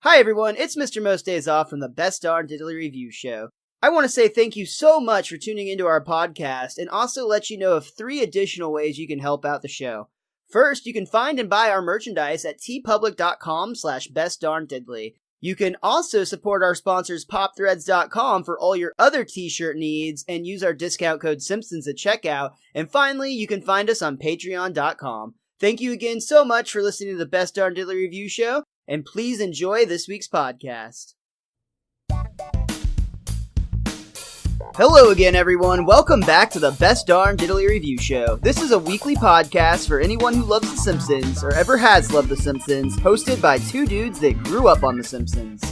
Hi everyone, it's Mr. Most Days Off from the Best Darn Diddly Review Show. I want to say thank you so much for tuning into our podcast and also let you know of 3 additional ways you can help out the show. First, you can find and buy our merchandise at tpublic.com/bestdarndiddly. You can also support our sponsors popthreads.com for all your other t-shirt needs and use our discount code Simpsons at checkout. And finally, you can find us on patreon.com. Thank you again so much for listening to the Best Darn Diddly Review Show. And please enjoy this week's podcast. Hello again, everyone. Welcome back to the Best Darn Diddly Review Show. This is a weekly podcast for anyone who loves The Simpsons, or ever has loved The Simpsons, hosted by 2 dudes that grew up on The Simpsons.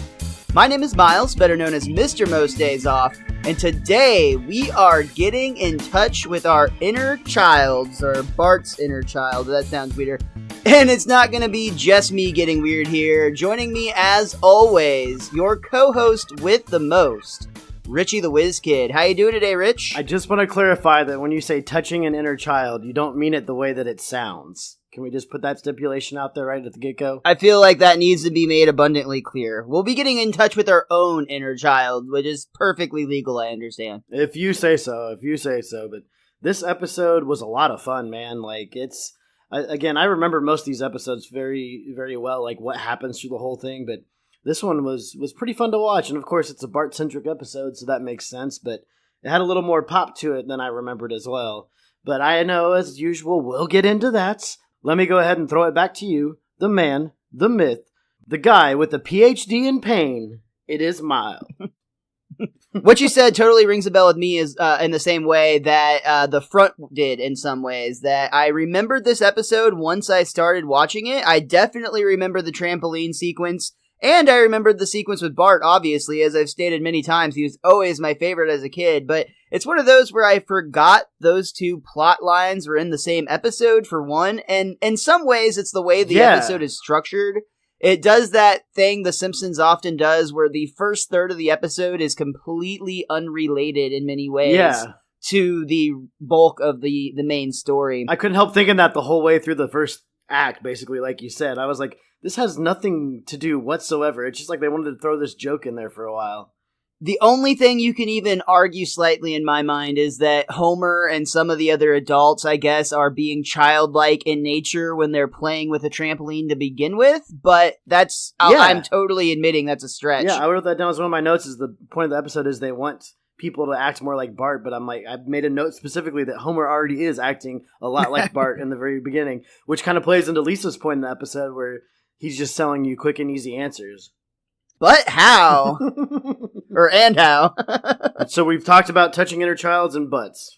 My name is Miles, better known as Mr. Most Days Off, and today we are getting in touch with our inner childs, or Bart's inner child. That sounds weirder. And it's not going to be just me getting weird here. Joining me, as always, your co-host with the most, Richie theWizKid. How you doing today, Rich? I just want to clarify that when you say touching an inner child, you don't mean it the way that it sounds. Can we just put that stipulation out there right at the get-go? I feel like that needs to be made abundantly clear. We'll be getting in touch with our own inner child, which is perfectly legal, I understand. If you say so. But this episode was a lot of fun, man. Again, I remember most of these episodes very, very well, like what happens through the whole thing, but this one was pretty fun to watch, and of course it's a Bart-centric episode, so that makes sense, but it had a little more pop to it than I remembered as well. But I know, as usual, we'll get into that. Let me go ahead and throw it back to you, the man, the myth, the guy with the PhD in pain. It is Miles. What you said totally rings a bell with me is in the same way that the front did in some ways. That I remembered this episode once I started watching it. I definitely remember the trampoline sequence, and I remembered the sequence with Bart, obviously. As I've stated many times, he was always my favorite as a kid, but it's one of those where I forgot those 2 plot lines were in the same episode, for one, and in some ways it's the way the episode is structured. It does that thing The Simpsons often does where the first third of the episode is completely unrelated in many ways to the bulk of the main story. I couldn't help thinking that the whole way through the first act, basically, like you said. I was like, this has nothing to do whatsoever. It's just like they wanted to throw this joke in there for a while. The only thing you can even argue slightly in my mind is that Homer and some of the other adults, I guess, are being childlike in nature when they're playing with a trampoline to begin with, but I'm totally admitting that's a stretch. Yeah, I wrote that down as one of my notes. Is the point of the episode is they want people to act more like Bart, but I made a note specifically that Homer already is acting a lot like Bart in the very beginning, which kind of plays into Lisa's point in the episode where he's just selling you quick and easy answers. But how? And how? So we've talked about touching inner childs and butts.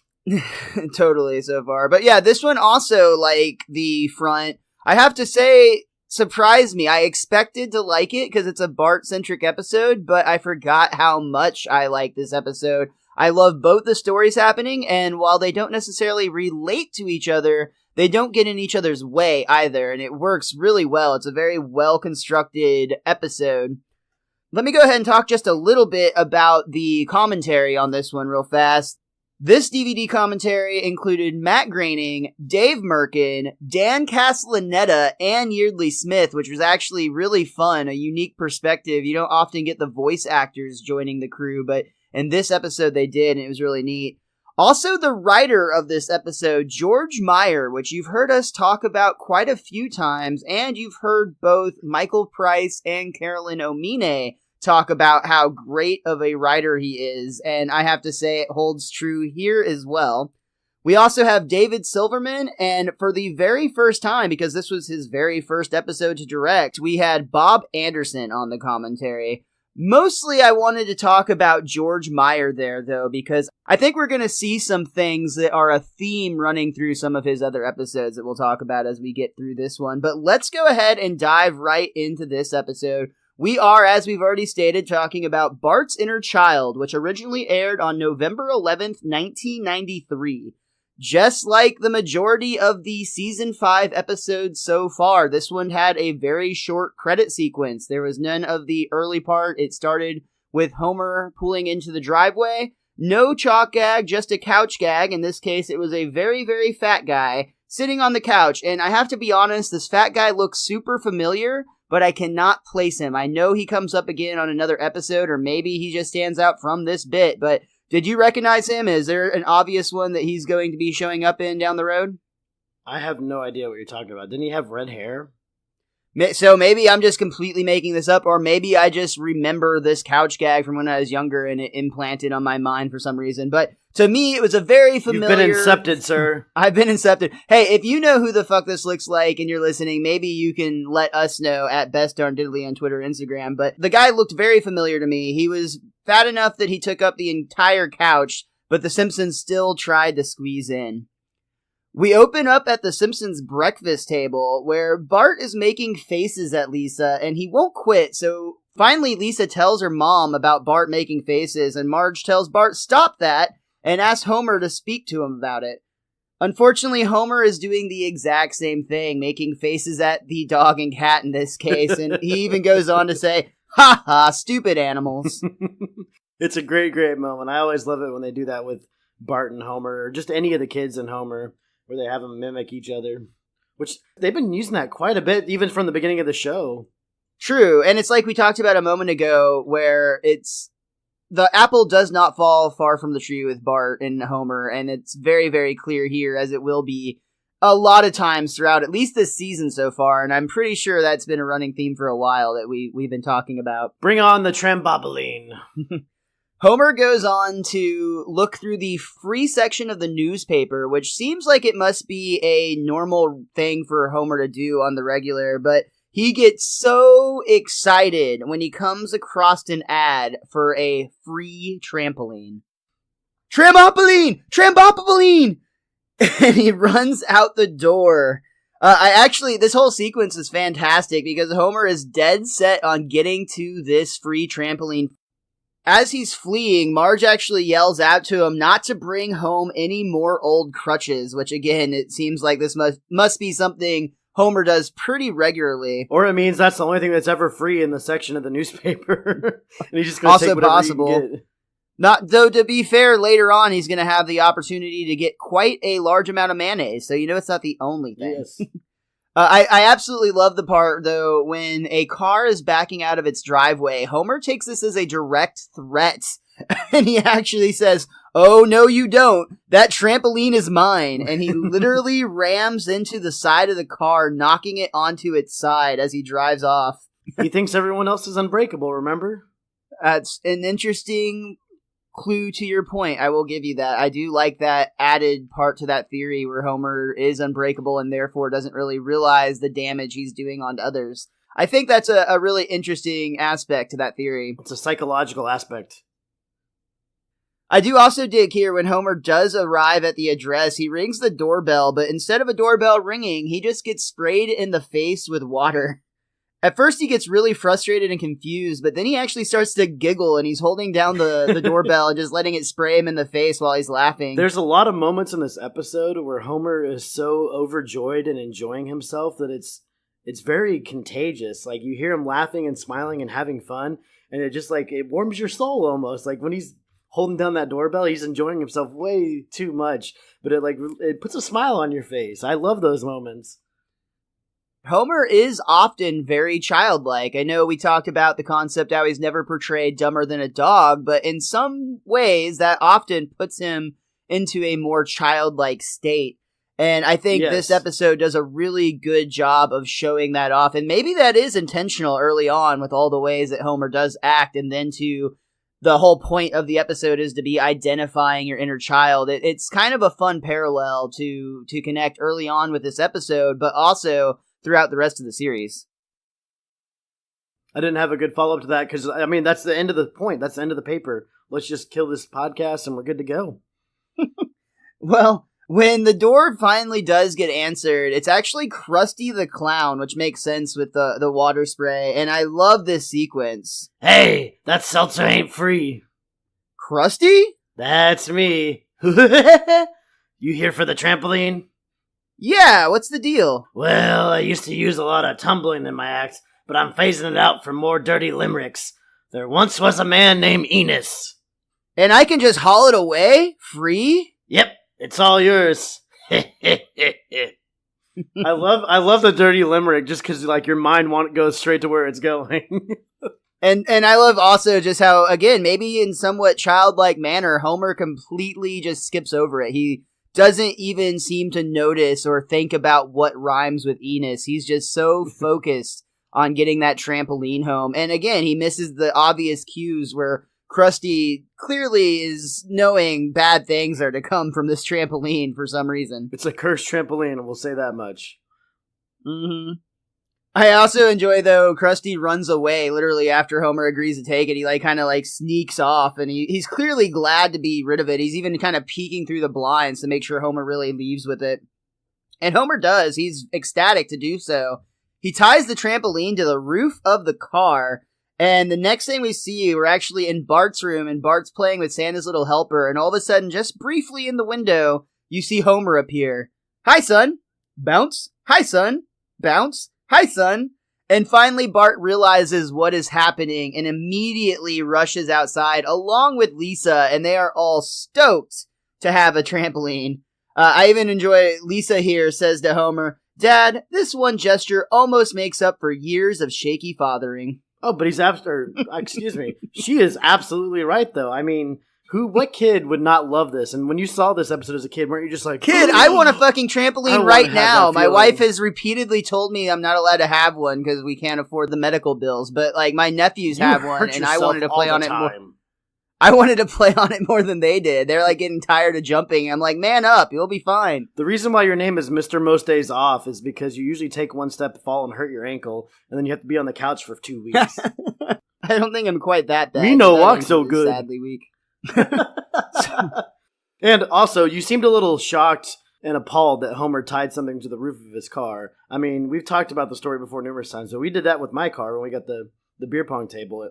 Totally so far. But yeah, this one also, like the front, I have to say, surprised me. I expected to like it because it's a Bart-centric episode, but I forgot how much I like this episode. I love both the stories happening, and while they don't necessarily relate to each other, they don't get in each other's way either, and it works really well. It's a very well-constructed episode. Let me go ahead and talk just a little bit about the commentary on this one real fast. This DVD commentary included Matt Groening, Dave Merkin, Dan Castellaneta, and Yeardley Smith, which was actually really fun, a unique perspective. You don't often get the voice actors joining the crew, but in this episode they did, and it was really neat. Also, the writer of this episode, George Meyer, which you've heard us talk about quite a few times, and you've heard both Michael Price and Carolyn Omine talk about how great of a writer he is, and I have to say it holds true here as well. We also have David Silverman, and for the very first time, because this was his very first episode to direct, we had Bob Anderson on the commentary. Mostly I wanted to talk about George Meyer there, though, because I think we're going to see some things that are a theme running through some of his other episodes that we'll talk about as we get through this one. But let's go ahead and dive right into this episode. We are, as we've already stated, talking about Bart's Inner Child, which originally aired on November 11th, 1993. Just like the majority of the Season 5 episodes so far, this one had a very short credit sequence. There was none of the early part. It started with Homer pulling into the driveway. No chalk gag, just a couch gag. In this case, it was a very, very fat guy sitting on the couch. And I have to be honest, this fat guy looks super familiar, but I cannot place him. I know he comes up again on another episode, or maybe he just stands out from this bit, but did you recognize him? Is there an obvious one that he's going to be showing up in down the road? I have no idea what you're talking about. Didn't he have red hair? So maybe I'm just completely making this up, or maybe I just remember this couch gag from when I was younger and it implanted on my mind for some reason. But to me, it was a very familiar... You've been incepted, sir. I've been incepted. Hey, if you know who the fuck this looks like and you're listening, maybe you can let us know at Best Darn Diddly on Twitter and Instagram. But the guy looked very familiar to me. He was fat enough that he took up the entire couch, but the Simpsons still tried to squeeze in. We open up at the Simpsons breakfast table where Bart is making faces at Lisa and he won't quit. So finally Lisa tells her mom about Bart making faces and Marge tells Bart stop that and asks Homer to speak to him about it. Unfortunately, Homer is doing the exact same thing, making faces at the dog and cat in this case. And he even goes on to say, ha ha, stupid animals. It's a great, great moment. I always love it when they do that with Bart and Homer or just any of the kids in Homer, where they have them mimic each other, which they've been using that quite a bit, even from the beginning of the show. True, and it's like we talked about a moment ago, where it's the apple does not fall far from the tree with Bart and Homer, and it's very, very clear here, as it will be a lot of times throughout at least this season so far, and I'm pretty sure that's been a running theme for a while that we've been talking about. Bring on the trambopoline. Homer goes on to look through the free section of the newspaper, which seems like it must be a normal thing for Homer to do on the regular, but he gets so excited when he comes across an ad for a free trampoline. Trambopoline! Trambopoline! And he runs out the door. This whole sequence is fantastic because Homer is dead set on getting to this free trampoline. As he's fleeing, Marge actually yells out to him not to bring home any more old crutches, which again, it seems like this must be something Homer does pretty regularly. Or it means that's the only thing that's ever free in the section of the newspaper. And he's just going to take whatever he can get. Not, though, to be fair, later on, he's going to have the opportunity to get quite a large amount of mayonnaise, so it's not the only thing. Yes. I absolutely love the part, though, when a car is backing out of its driveway. Homer takes this as a direct threat, and he actually says, "Oh, no, you don't. That trampoline is mine." And he literally rams into the side of the car, knocking it onto its side as he drives off. He thinks everyone else is unbreakable, remember? That's an interesting clue to your point. I will give you that. I do like that added part to that theory where Homer is unbreakable and therefore doesn't really realize the damage he's doing on others. I think that's a really interesting aspect to that theory. It's a psychological aspect. I do also dig here when Homer does arrive at the address, he rings the doorbell, but instead of a doorbell ringing, he just gets sprayed in the face with water. At first, he gets really frustrated and confused, but then he actually starts to giggle, and he's holding down the doorbell and just letting it spray him in the face while he's laughing. There's a lot of moments in this episode where Homer is so overjoyed and enjoying himself that it's very contagious. Like, you hear him laughing and smiling and having fun, and it just, it warms your soul almost. Like, when he's holding down that doorbell, he's enjoying himself way too much, but it puts a smile on your face. I love those moments. Homer is often very childlike. I know we talked about the concept how he's never portrayed dumber than a dog, but in some ways that often puts him into a more childlike state. And I think this episode does a really good job of showing that off. And maybe that is intentional early on with all the ways that Homer does act, and then the whole point of the episode is to be identifying your inner child. It's kind of a fun parallel to connect early on with this episode, but also throughout the rest of the series. I didn't have a good follow-up to that because, that's the end of the point. That's the end of the paper. Let's just kill this podcast and we're good to go. Well, when the door finally does get answered, it's actually Krusty the Clown, which makes sense with the water spray, and I love this sequence. Hey, that seltzer ain't free. Krusty? That's me. You here for the trampoline? Yeah, what's the deal? Well, I used to use a lot of tumbling in my act, but I'm phasing it out for more dirty limericks. There once was a man named Enos. And I can just haul it away? Free? Yep, it's all yours. I love the dirty limerick just because like your mind goes straight to where it's going. And I love also just how, again, maybe in somewhat childlike manner, Homer completely just skips over it. He doesn't even seem to notice or think about what rhymes with Enos. He's just so focused on getting that trampoline home. And again, he misses the obvious cues where Krusty clearly is knowing bad things are to come from this trampoline for some reason. It's a cursed trampoline, we'll say that much. Mm-hmm. I also enjoy, though, Krusty runs away literally after Homer agrees to take it. He kind of sneaks off, and he's clearly glad to be rid of it. He's even kind of peeking through the blinds to make sure Homer really leaves with it. And Homer does. He's ecstatic to do so. He ties the trampoline to the roof of the car, and the next thing we see, we're actually in Bart's room, and Bart's playing with Santa's little helper, and all of a sudden, just briefly in the window, you see Homer appear. Hi, son. Bounce. Hi, son. Bounce. Hi, son. And finally, Bart realizes what is happening and immediately rushes outside along with Lisa, and they are all stoked to have a trampoline. I even enjoy Lisa here says to Homer, Dad, this one gesture almost makes up for years of shaky fathering. Oh, but excuse me. She is absolutely right, though. I mean, what kid would not love this? And when you saw this episode as a kid, weren't you just like, Kid, I want a fucking trampoline right now. My wife has repeatedly told me I'm not allowed to have one because we can't afford the medical bills. But my nephews have one, and I wanted to play on it more. I wanted to play on it more than they did. They're getting tired of jumping. I'm like, man up, you'll be fine. The reason why your name is Mr. Most Days Off is because you usually take one step, fall, and hurt your ankle, and then you have to be on the couch for 2 weeks. I don't think I'm quite that bad. Me no walk so good. Sadly weak. And also, you seemed a little shocked and appalled that Homer tied something to the roof of his car. I mean, we've talked about the story before numerous times, so we did that with my car when we got the beer pong table.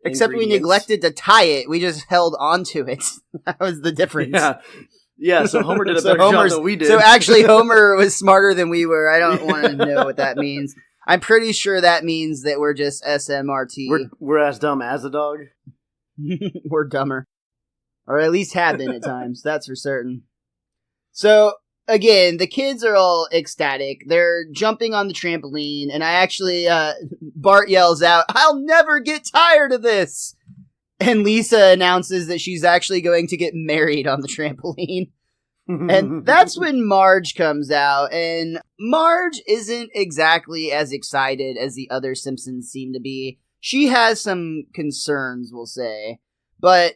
Except we neglected to tie it. We just held onto it. That was the difference. Yeah, so Homer did a better job than we did. So actually, Homer was smarter than we were. I don't want to know what that means. I'm pretty sure that means that we're just SMRT. We're as dumb as a dog? We're dumber. Or at least have been at times. That's for certain. So, again, the kids are all ecstatic. They're jumping on the trampoline, and I actually, Bart yells out, I'll never get tired of this! And Lisa announces that she's actually going to get married on the trampoline. And that's when Marge comes out, and Marge isn't exactly as excited as the other Simpsons seem to be. She has some concerns, we'll say. But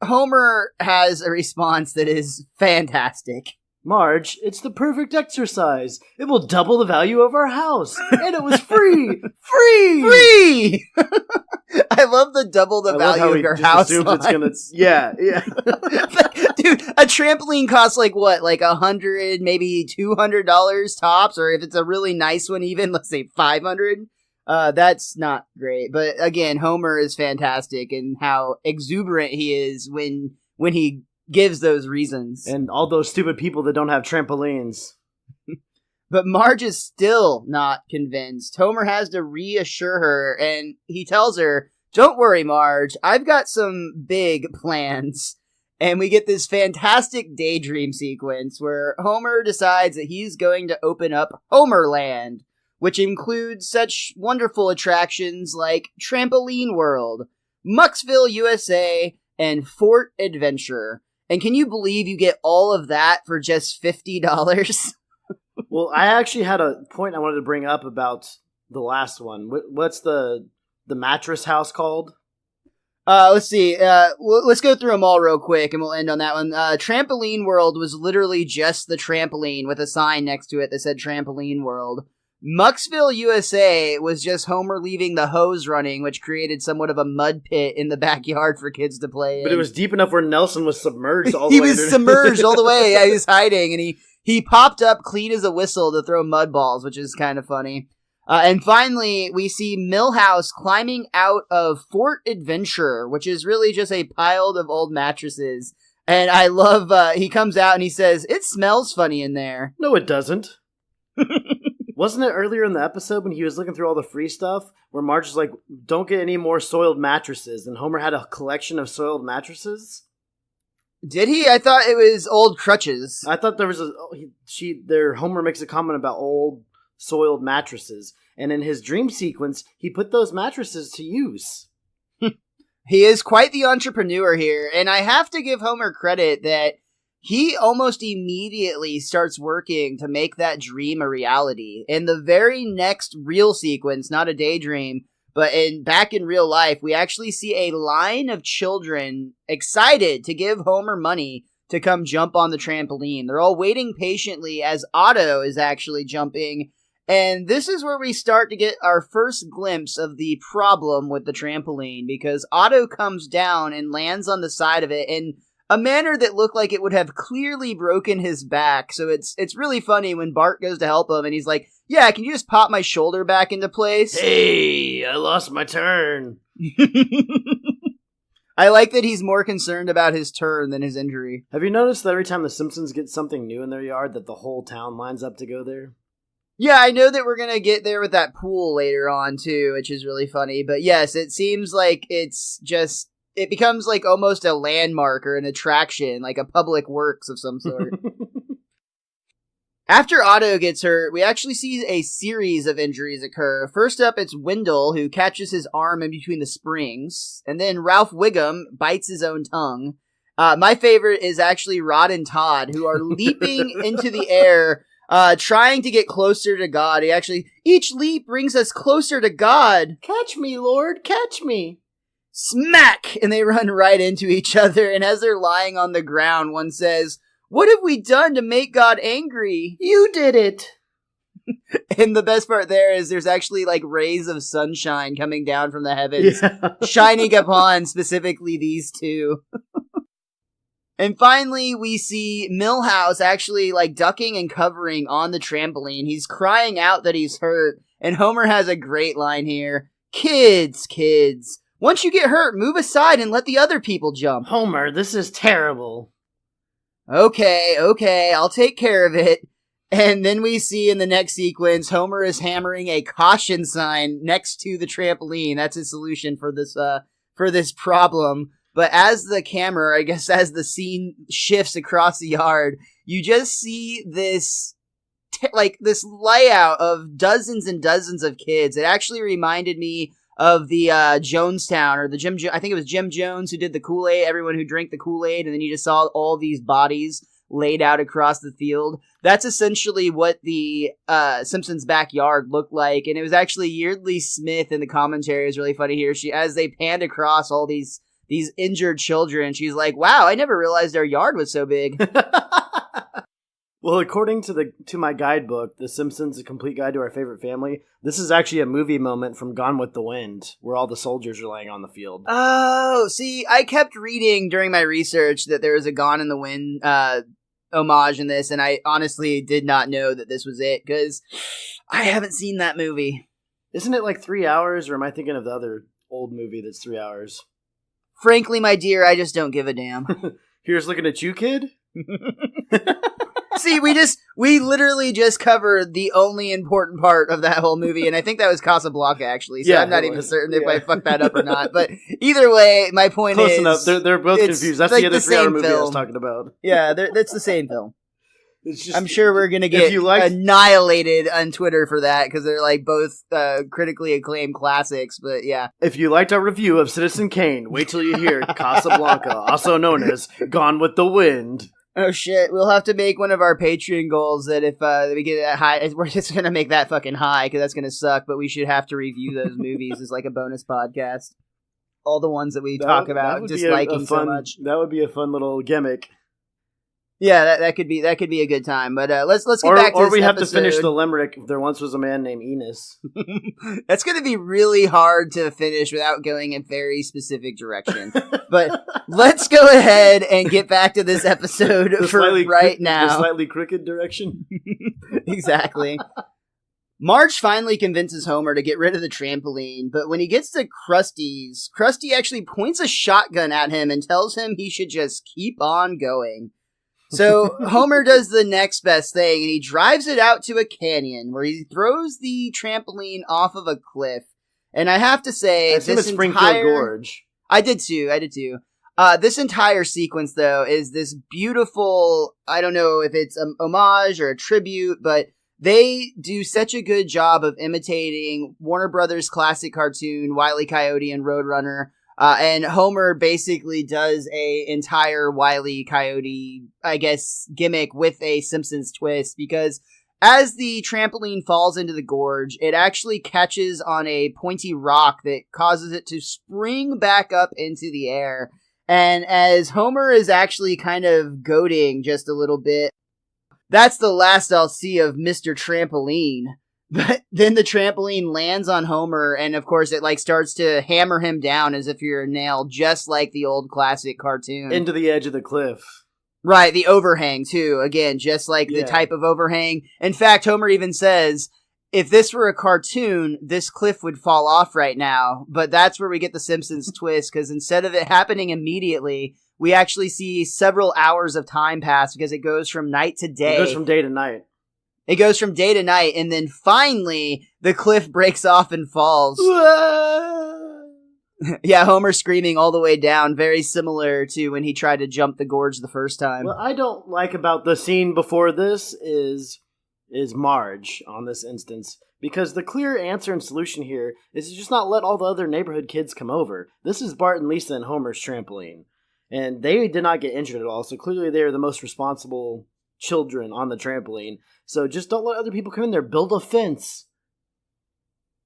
Homer has a response that is fantastic. Marge, it's the perfect exercise. It will double the value of our house. And it was free! Free! I love the double the value of your house. It's gonna, yeah. Dude, a trampoline costs what? $100, maybe $200 tops, or if it's a really nice one, even let's say $500. That's not great. But again, Homer is fantastic in how exuberant he is when he gives those reasons. And all those stupid people that don't have trampolines. But Marge is still not convinced. Homer has to reassure her, and he tells her, don't worry, Marge, I've got some big plans. And we get this fantastic daydream sequence where Homer decides that he's going to open up Homerland, which includes such wonderful attractions like Trampoline World, Mucksville, USA, and Fort Adventure. And can you believe you get all of that for just $50? Well, I actually had a point I wanted to bring up about the last one. What's the mattress house called? Let's see. Let's go through them all real quick, and we'll end on that one. Trampoline World was literally just the trampoline with a sign next to it that said Trampoline World. Mucksville, USA was just Homer leaving the hose running, which created somewhat of a mud pit in the backyard for kids to play in. But it was deep enough where Nelson was submerged all the way. He was submerged all the way. Yeah, he was hiding, and he popped up clean as a whistle to throw mud balls, which is kind of funny. And finally, we see Milhouse climbing out of Fort Adventure, which is really just a pile of old mattresses. And I love, he comes out and he says, it smells funny in there. No, it doesn't. Wasn't it earlier in the episode when he was looking through all the free stuff where Marge was like, don't get any more soiled mattresses, and Homer had a collection of soiled mattresses? Did he? I thought it was old crutches. I thought there was Homer makes a comment about old soiled mattresses, and in his dream sequence, he put those mattresses to use. He is quite the entrepreneur here, and I have to give Homer credit that he almost immediately starts working to make that dream a reality. In the very next real sequence, not a daydream, but back in real life, we actually see a line of children excited to give Homer money to come jump on the trampoline. They're all waiting patiently as Otto is actually jumping. And this is where we start to get our first glimpse of the problem with the trampoline, because Otto comes down and lands on the side of it in a manner that looked like it would have clearly broken his back. So it's really funny when Bart goes to help him and he's like, yeah, can you just pop my shoulder back into place? Hey, I lost my turn. I like that he's more concerned about his turn than his injury. Have you noticed that every time the Simpsons get something new in their yard that the whole town lines up to go there? Yeah, I know that we're going to get there with that pool later on, too, which is really funny. But yes, it seems like it becomes like almost a landmark or an attraction, like a public works of some sort. After Otto gets hurt, we actually see a series of injuries occur. First up, it's Wendell, who catches his arm in between the springs. And then Ralph Wiggum bites his own tongue. My favorite is actually Rod and Todd, who are leaping into the air, trying to get closer to God. Each leap brings us closer to God. Catch me, Lord, catch me. Smack! And they run right into each other. And as they're lying on the ground, one says, "What have we done to make God angry?" You did it. And the best part there is there's actually like rays of sunshine coming down from the heavens, shining upon specifically these two. And finally, we see Milhouse actually like ducking and covering on the trampoline. He's crying out that he's hurt. And Homer has a great line here. Kids. Once you get hurt, move aside and let the other people jump. Homer, this is terrible. Okay, I'll take care of it. And then we see in the next sequence, Homer is hammering a caution sign next to the trampoline. That's his solution for this problem. But as the camera, I guess as the scene shifts across the yard, you just see this this layout of dozens and dozens of kids. It actually reminded me of the Jonestown, or I think it was Jim Jones who did the Kool-Aid, everyone who drank the Kool-Aid, and then you just saw all these bodies laid out across the field. That's essentially what the Simpsons backyard looked like, and it was actually Yeardley Smith in the commentary. Is really funny here. As they panned across all these injured children, she's like, wow, I never realized our yard was so big. Well, according to my guidebook, The Simpsons: A Complete Guide to Our Favorite Family, this is actually a movie moment from Gone with the Wind, where all the soldiers are laying on the field. Oh, see, I kept reading during my research that there was a Gone in the Wind homage in this, and I honestly did not know that this was it, because I haven't seen that movie. Isn't it like 3 hours, or am I thinking of the other old movie that's 3 hours? Frankly, my dear, I just don't give a damn. Here's looking at you, kid. See, we literally just covered the only important part of that whole movie, and I think that was Casablanca, actually, so yeah, I'm not even certain if I fucked that up or not, but either way, my point Close is... Close enough, they're both confused. That's like the other 3 hour movie I was talking about. Yeah, that's the same film. I'm sure we're going to get annihilated on Twitter for that, because they're like both critically acclaimed classics, but yeah. If you liked our review of Citizen Kane, wait till you hear Casablanca, also known as Gone with the Wind. Oh shit, we'll have to make one of our Patreon goals that if we get that high, we're just going to make that fucking high, because that's going to suck, but we should have to review those movies as like a bonus podcast. All the ones that we talk about disliking so much. That would be a fun little gimmick. Yeah, that could be a good time. But let's get back to this. Or we have to finish the limerick. There once was a man named Enos. That's going to be really hard to finish without going in very specific direction. But let's go ahead and get back to this episode right now. The slightly crooked direction. Exactly. Marge finally convinces Homer to get rid of the trampoline, but when he gets to Krusty's, Krusty actually points a shotgun at him and tells him he should just keep on going. So Homer does the next best thing, and he drives it out to a canyon where he throws the trampoline off of a cliff. And I have to say, this Springfield Gorge. I did too. This entire sequence, though, is this beautiful, I don't know if it's an homage or a tribute, but they do such a good job of imitating Warner Brothers' classic cartoon, Wile E. Coyote and Roadrunner. And Homer basically does a entire Wile E. Coyote, I guess, gimmick with a Simpsons twist, because as the trampoline falls into the gorge, it actually catches on a pointy rock that causes it to spring back up into the air. And as Homer is actually kind of goading just a little bit, that's the last I'll see of Mr. Trampoline. But then the trampoline lands on Homer, and of course it starts to hammer him down as if you're a nail, just like the old classic cartoon. Into the edge of the cliff. Right, the overhang, too. Again, just like the type of overhang. In fact, Homer even says, if this were a cartoon, this cliff would fall off right now. But that's where we get the Simpsons twist, because instead of it happening immediately, we actually see several hours of time pass, because it goes from night to day. It goes from day to night. It goes from day to night, and then finally, the cliff breaks off and falls. Yeah, Homer screaming all the way down, very similar to when he tried to jump the gorge the first time. What I don't like about the scene before this is Marge on this instance, because the clear answer and solution here is to just not let all the other neighborhood kids come over. This is Bart and Lisa and Homer's trampoline, and they did not get injured at all, so clearly they are the most responsible children on the trampoline. So just don't let other people come in there. Build a fence.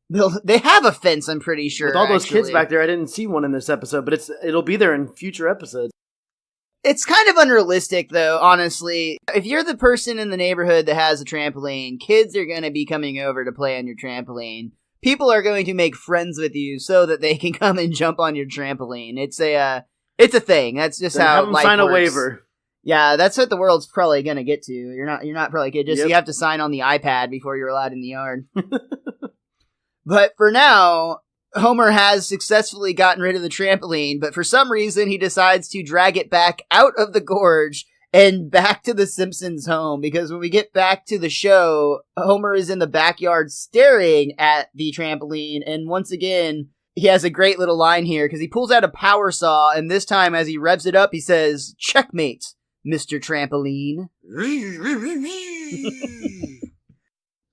They have a fence, I'm pretty sure. With all those kids back there, I didn't see one in this episode, but it'll be there in future episodes. It's kind of unrealistic, though, honestly. If you're the person in the neighborhood that has a trampoline, kids are going to be coming over to play on your trampoline. People are going to make friends with you so that they can come and jump on your trampoline. It's a thing. That's just how life works. Sign a waiver. Yeah, that's what the world's probably gonna get to. You're not probably good. You have to sign on the iPad before you're allowed in the yard. But for now, Homer has successfully gotten rid of the trampoline, but for some reason he decides to drag it back out of the gorge and back to the Simpsons' home, because when we get back to the show, Homer is in the backyard staring at the trampoline, and once again, he has a great little line here, because he pulls out a power saw, and this time as he revs it up, he says, "Checkmate, Mr. Trampoline."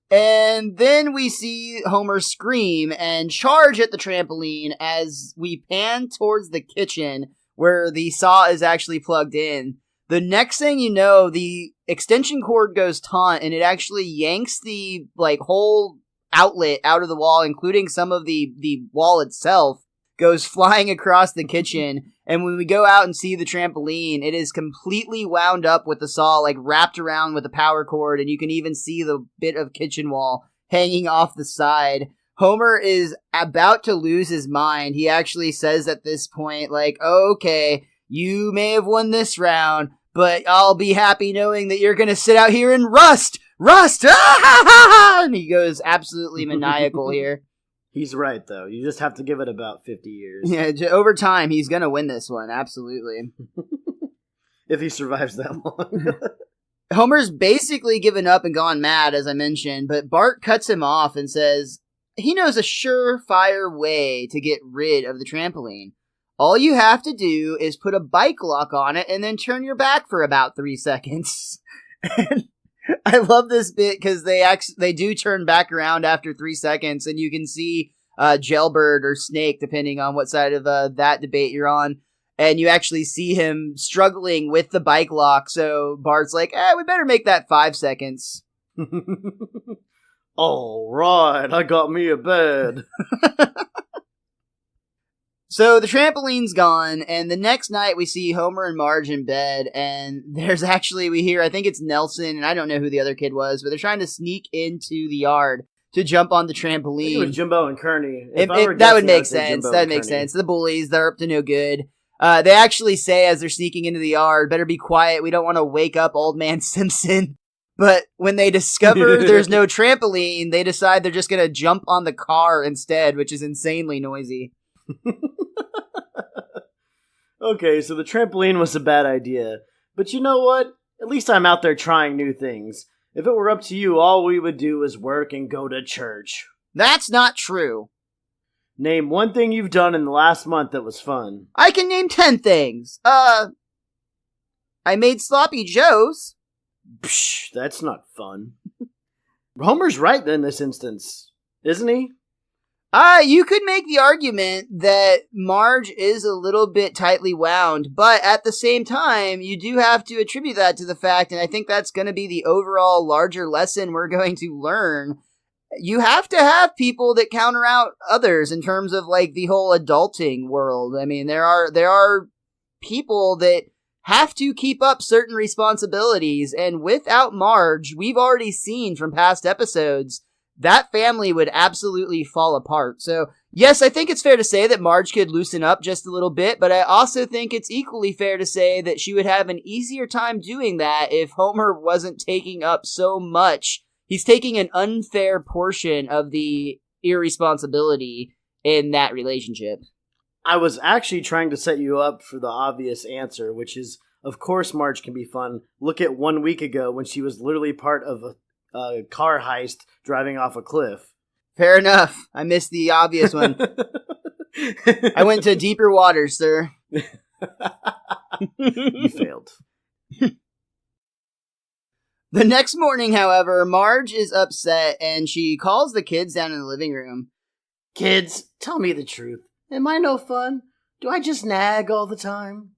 And then we see Homer scream and charge at the trampoline as we pan towards the kitchen where the saw is actually plugged in. The next thing you know, the extension cord goes taut and it actually yanks the whole outlet out of the wall, including some of the wall itself, goes flying across the kitchen. And when we go out and see the trampoline, it is completely wound up with the saw, wrapped around with a power cord, and you can even see the bit of kitchen wall hanging off the side. Homer is about to lose his mind. He actually says at this point, okay, you may have won this round, but I'll be happy knowing that you're going to sit out here and rust! And he goes absolutely maniacal here. He's right, though. You just have to give it about 50 years. Yeah, over time, he's going to win this one, absolutely. If he survives that long. Homer's basically given up and gone mad, as I mentioned, but Bart cuts him off and says he knows a surefire way to get rid of the trampoline. All you have to do is put a bike lock on it and then turn your back for about 3 seconds. And I love this bit because they do turn back around after 3 seconds, and you can see Jailbird or Snake, depending on what side of that debate you're on, and you actually see him struggling with the bike lock. So Bart's like, we better make that 5 seconds. All right, I got me a bed. So the trampoline's gone, and the next night we see Homer and Marge in bed, and there's actually, we hear, I think it's Nelson, and I don't know who the other kid was, but they're trying to sneak into the yard to jump on the trampoline. I think it was Jimbo and Kearney. That would make sense. That would make sense. The bullies, they're up to no good. They actually say as they're sneaking into the yard, better be quiet, we don't want to wake up old man Simpson. But when they discover there's no trampoline, they decide they're just going to jump on the car instead, which is insanely noisy. Okay, so the trampoline was a bad idea. But you know what? At least I'm out there trying new things. If it were up to you, all we would do is work and go to church. That's not true. Name one thing you've done in the last month that was fun. I can name 10 things. I made sloppy joes. Psh, that's not fun. Homer's right in this instance, isn't he? You could make the argument that Marge is a little bit tightly wound, but at the same time, you do have to attribute that to the fact, and I think that's going to be the overall larger lesson we're going to learn. You have to have people that counter out others in terms of like the whole adulting world. I mean, there are people that have to keep up certain responsibilities, and without Marge, we've already seen from past episodes that family would absolutely fall apart. So, yes, I think it's fair to say that Marge could loosen up just a little bit, but I also think it's equally fair to say that she would have an easier time doing that if Homer wasn't taking up so much. He's taking an unfair portion of the irresponsibility in that relationship. I was actually trying to set you up for the obvious answer, which is, of course, Marge can be fun. Look at 1 week ago when she was literally part of a car heist driving off a cliff. Fair enough. I missed the obvious one. I went to deeper waters, sir. You failed. The next morning, however, Marge is upset and she calls the kids down in the living room. Kids, tell me the truth. Am I no fun? Do I just nag all the time?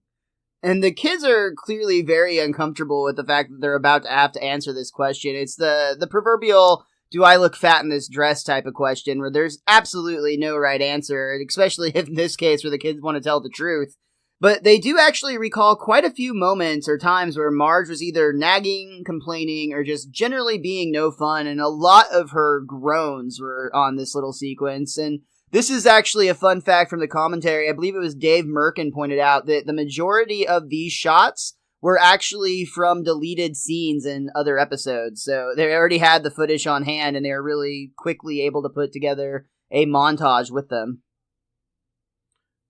And the kids are clearly very uncomfortable with the fact that they're about to have to answer this question. It's the proverbial, do I look fat in this dress type of question, where there's absolutely no right answer, especially in this case where the kids want to tell the truth. But they do actually recall quite a few moments or times where Marge was either nagging, complaining, or just generally being no fun, and a lot of her groans were on this little sequence. And this is actually a fun fact from the commentary. I believe it was Dave Merkin pointed out that the majority of these shots were actually from deleted scenes in other episodes. So they already had the footage on hand, and they were really quickly able to put together a montage with them.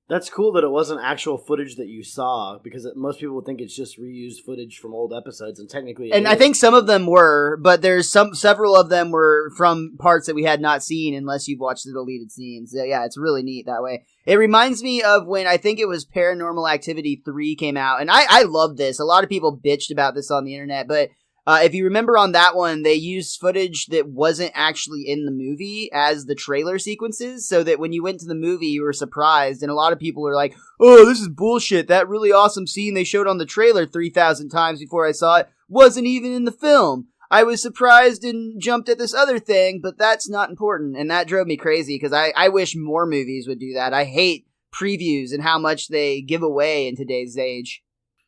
That's cool that it wasn't actual footage that you saw, because most people would think it's just reused footage from old episodes, and technically I think some of them were, but there's several of them were from parts that we had not seen unless you've watched the deleted scenes. So yeah, it's really neat that way. It reminds me of when I think it was Paranormal Activity 3 came out, and I love this. A lot of people bitched about this on the internet, but if you remember on that one, they used footage that wasn't actually in the movie as the trailer sequences, so that when you went to the movie, you were surprised. And a lot of people are like, oh, this is bullshit. That really awesome scene they showed on the trailer 3,000 times before I saw it wasn't even in the film. I was surprised and jumped at this other thing, but that's not important. And that drove me crazy, because I wish more movies would do that. I hate previews and how much they give away in today's age.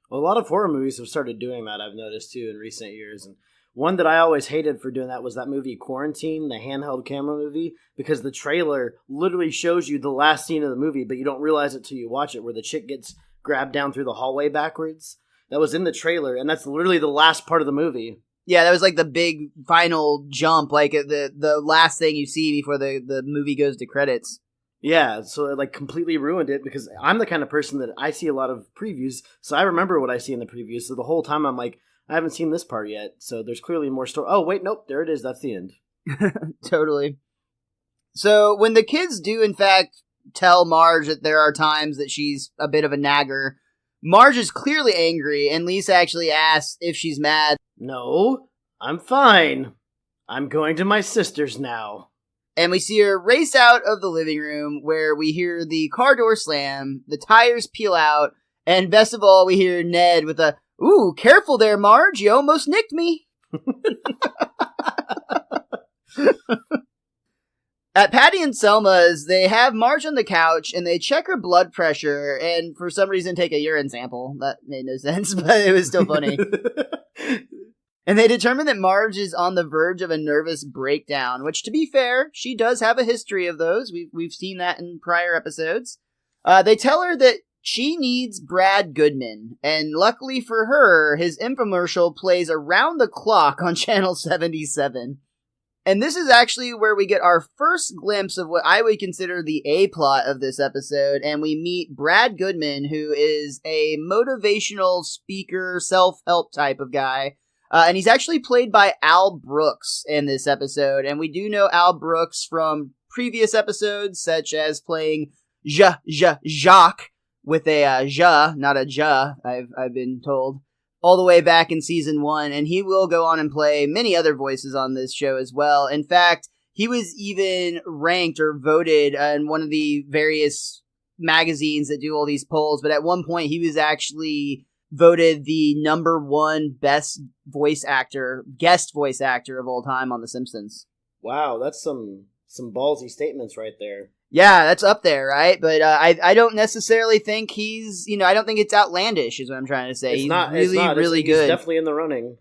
Well, a lot of horror movies have started doing that, I've noticed, too, in recent years. And one that I always hated for doing that was that movie Quarantine, the handheld camera movie, because the trailer literally shows you the last scene of the movie, but you don't realize it till you watch it, where the chick gets grabbed down through the hallway backwards. That was in the trailer, and that's literally the last part of the movie. Yeah, that was like the big final jump, like the last thing you see before the movie goes to credits. Yeah, so it like completely ruined it, because I'm the kind of person that I see a lot of previews, so I remember what I see in the previews, so the whole time I'm like, I haven't seen this part yet, so there's clearly more story. Oh, wait, nope, there it is, that's the end. Totally. So when the kids do in fact tell Marge that there are times that she's a bit of a nagger, Marge is clearly angry, and Lisa actually asks if she's mad. No, I'm fine. I'm going to my sister's now. And we see her race out of the living room, where we hear the car door slam, the tires peel out, and best of all, we hear Ned with a, "Ooh, careful there, Marge, you almost nicked me." At Patty and Selma's, they have Marge on the couch, and they check her blood pressure, and for some reason take a urine sample. That made no sense, but it was still funny. And they determine that Marge is on the verge of a nervous breakdown, which, to be fair, she does have a history of those. We've seen that in prior episodes. They tell her that she needs Brad Goodman, and luckily for her, his infomercial plays around the clock on Channel 77. And this is actually where we get our first glimpse of what I would consider the A-plot of this episode, and we meet Brad Goodman, who is a motivational speaker, self-help type of guy. And he's actually played by Al Brooks in this episode. And we do know Al Brooks from previous episodes, such as playing Jacques with a ja, not a ja, I've been told, all the way back in season 1, and he will go on and play many other voices on this show as well. In fact, he was even ranked or voted in one of the various magazines that do all these polls, but at one point he was actually voted the number 1 best guest voice actor of all time on The Simpsons. Wow, that's some ballsy statements right there. Yeah, that's up there, right? But I don't necessarily think he's, I don't think it's outlandish, is what I'm trying to say. He's really good. He's definitely in the running.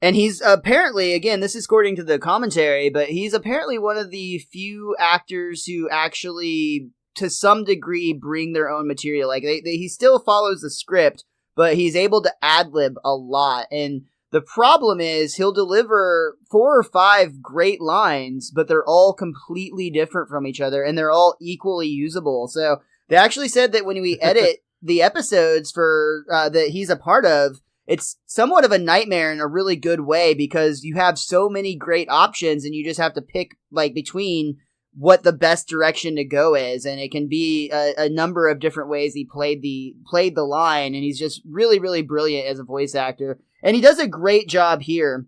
And he's apparently, again, this is according to the commentary, but he's apparently one of the few actors who actually, to some degree, bring their own material. Like, he still follows the script, but he's able to ad-lib a lot. And the problem is he'll deliver 4 or 5 great lines, but they're all completely different from each other, and they're all equally usable. So they actually said that when we edit the episodes for that he's a part of, it's somewhat of a nightmare in a really good way, because you have so many great options, and you just have to pick between what the best direction to go is, and it can be a number of different ways he played the line, and he's just really, really brilliant as a voice actor. And he does a great job here.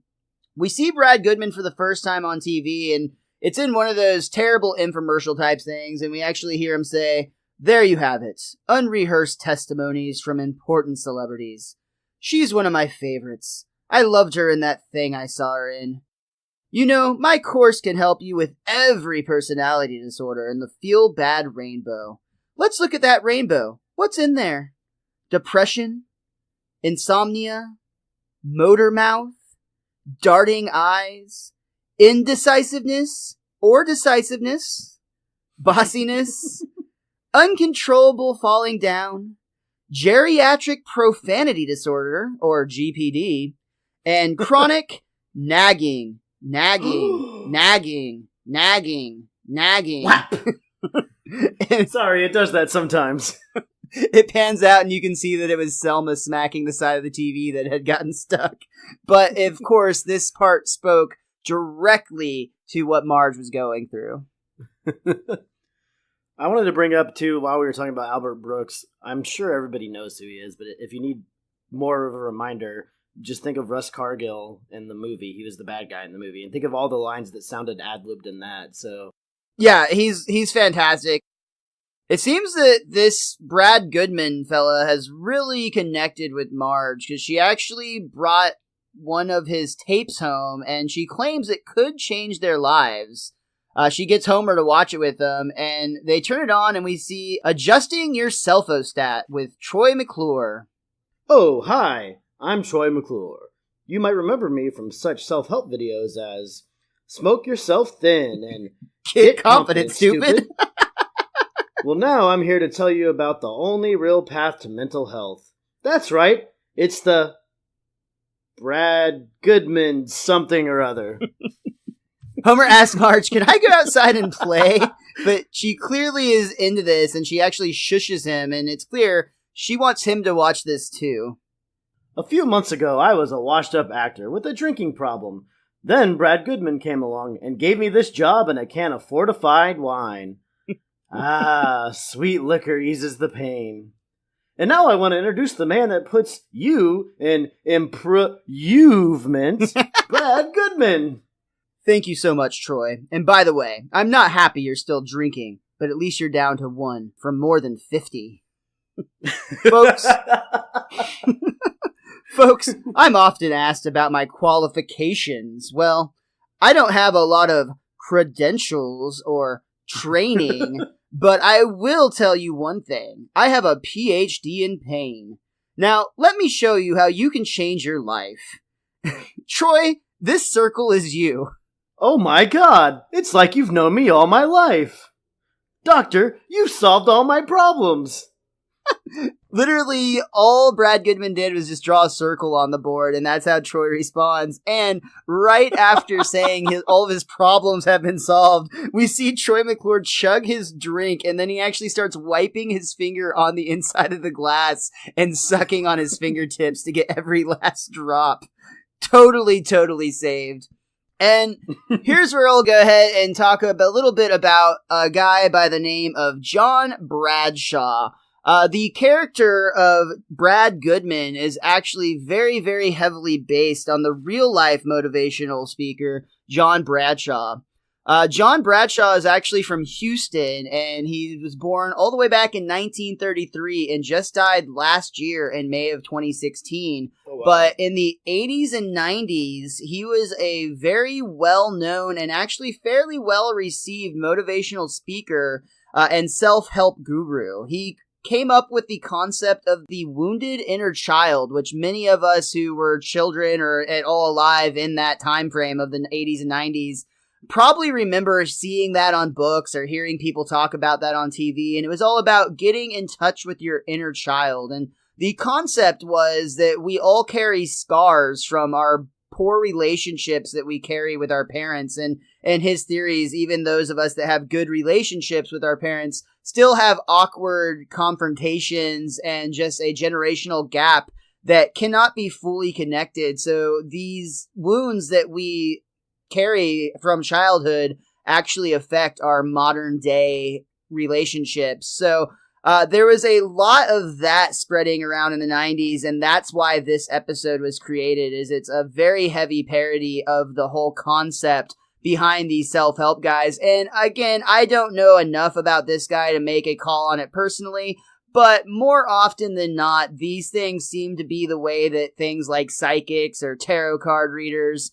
We see Brad Goodman for the first time on TV, and it's in one of those terrible infomercial type things, and we actually hear him say, "There you have it. Unrehearsed testimonies from important celebrities. She's one of my favorites. I loved her in that thing I saw her in. My course can help you with every personality disorder in the Feel Bad Rainbow. Let's look at that rainbow. What's in there? Depression? Insomnia? Motor mouth, darting eyes, indecisiveness or decisiveness, bossiness, uncontrollable falling down, geriatric profanity disorder, or GPD, and chronic nagging. Sorry, it does that sometimes. It pans out and you can see that it was Selma smacking the side of the TV that had gotten stuck. But, of course, this part spoke directly to what Marge was going through. I wanted to bring up, too, while we were talking about Albert Brooks, I'm sure everybody knows who he is, but if you need more of a reminder, just think of Russ Cargill in the movie. He was the bad guy in the movie. And think of all the lines that sounded ad-libbed in that, so... Yeah, he's fantastic. It seems that this Brad Goodman fella has really connected with Marge, because she actually brought one of his tapes home, and she claims it could change their lives. She gets Homer to watch it with them, and they turn it on, and we see Adjusting Your Self-O-Stat with Troy McClure. Oh, hi, I'm Troy McClure. You might remember me from such self-help videos as Smoke Yourself Thin and Get Confident, Stupid. Well, now I'm here to tell you about the only real path to mental health. That's right, it's the Brad Goodman something or other. Homer asks Marge, "Can I go outside and play?" But she clearly is into this, and she actually shushes him, and it's clear she wants him to watch this too. A few months ago, I was a washed-up actor with a drinking problem. Then Brad Goodman came along and gave me this job and a can of fortified wine. Ah, sweet liquor eases the pain. And now I want to introduce the man that puts you in improvement, Brad Goodman. Thank you so much, Troy. And by the way, I'm not happy you're still drinking, but at least you're down to 1 from more than 50. Folks, I'm often asked about my qualifications. Well, I don't have a lot of credentials or training, but I will tell you one thing. I have a PhD in pain. Now, let me show you how you can change your life. Troy, this circle is you. Oh my god, it's like you've known me all my life. Doctor, you've solved all my problems. Literally, all Brad Goodman did was just draw a circle on the board, and that's how Troy responds. And right after saying all of his problems have been solved, we see Troy McClure chug his drink, and then he actually starts wiping his finger on the inside of the glass and sucking on his fingertips to get every last drop. Totally saved. And here's where I'll go ahead and talk a little bit about a guy by the name of John Bradshaw. The character of Brad Goodman is actually very, very heavily based on the real-life motivational speaker, John Bradshaw. John Bradshaw is actually from Houston, and he was born all the way back in 1933 and just died last year in May of 2016. Oh, wow. But in the 80s and 90s, he was a very well-known and actually fairly well-received motivational speaker and self-help guru. He came up with the concept of the wounded inner child, which many of us who were children or at all alive in that time frame of the 80s and 90s probably remember seeing that on books or hearing people talk about that on TV. And it was all about getting in touch with your inner child. And the concept was that we all carry scars from our poor relationships that we carry with our parents. And his theories, even those of us that have good relationships with our parents still have awkward confrontations and just a generational gap that cannot be fully connected. So these wounds that we carry from childhood actually affect our modern day relationships. So there was a lot of that spreading around in the 90s, and that's why this episode was created. Is it's a very heavy parody of the whole concept behind these self-help guys. And again, I don't know enough about this guy to make a call on it personally, but more often than not, these things seem to be the way that things like psychics or tarot card readers,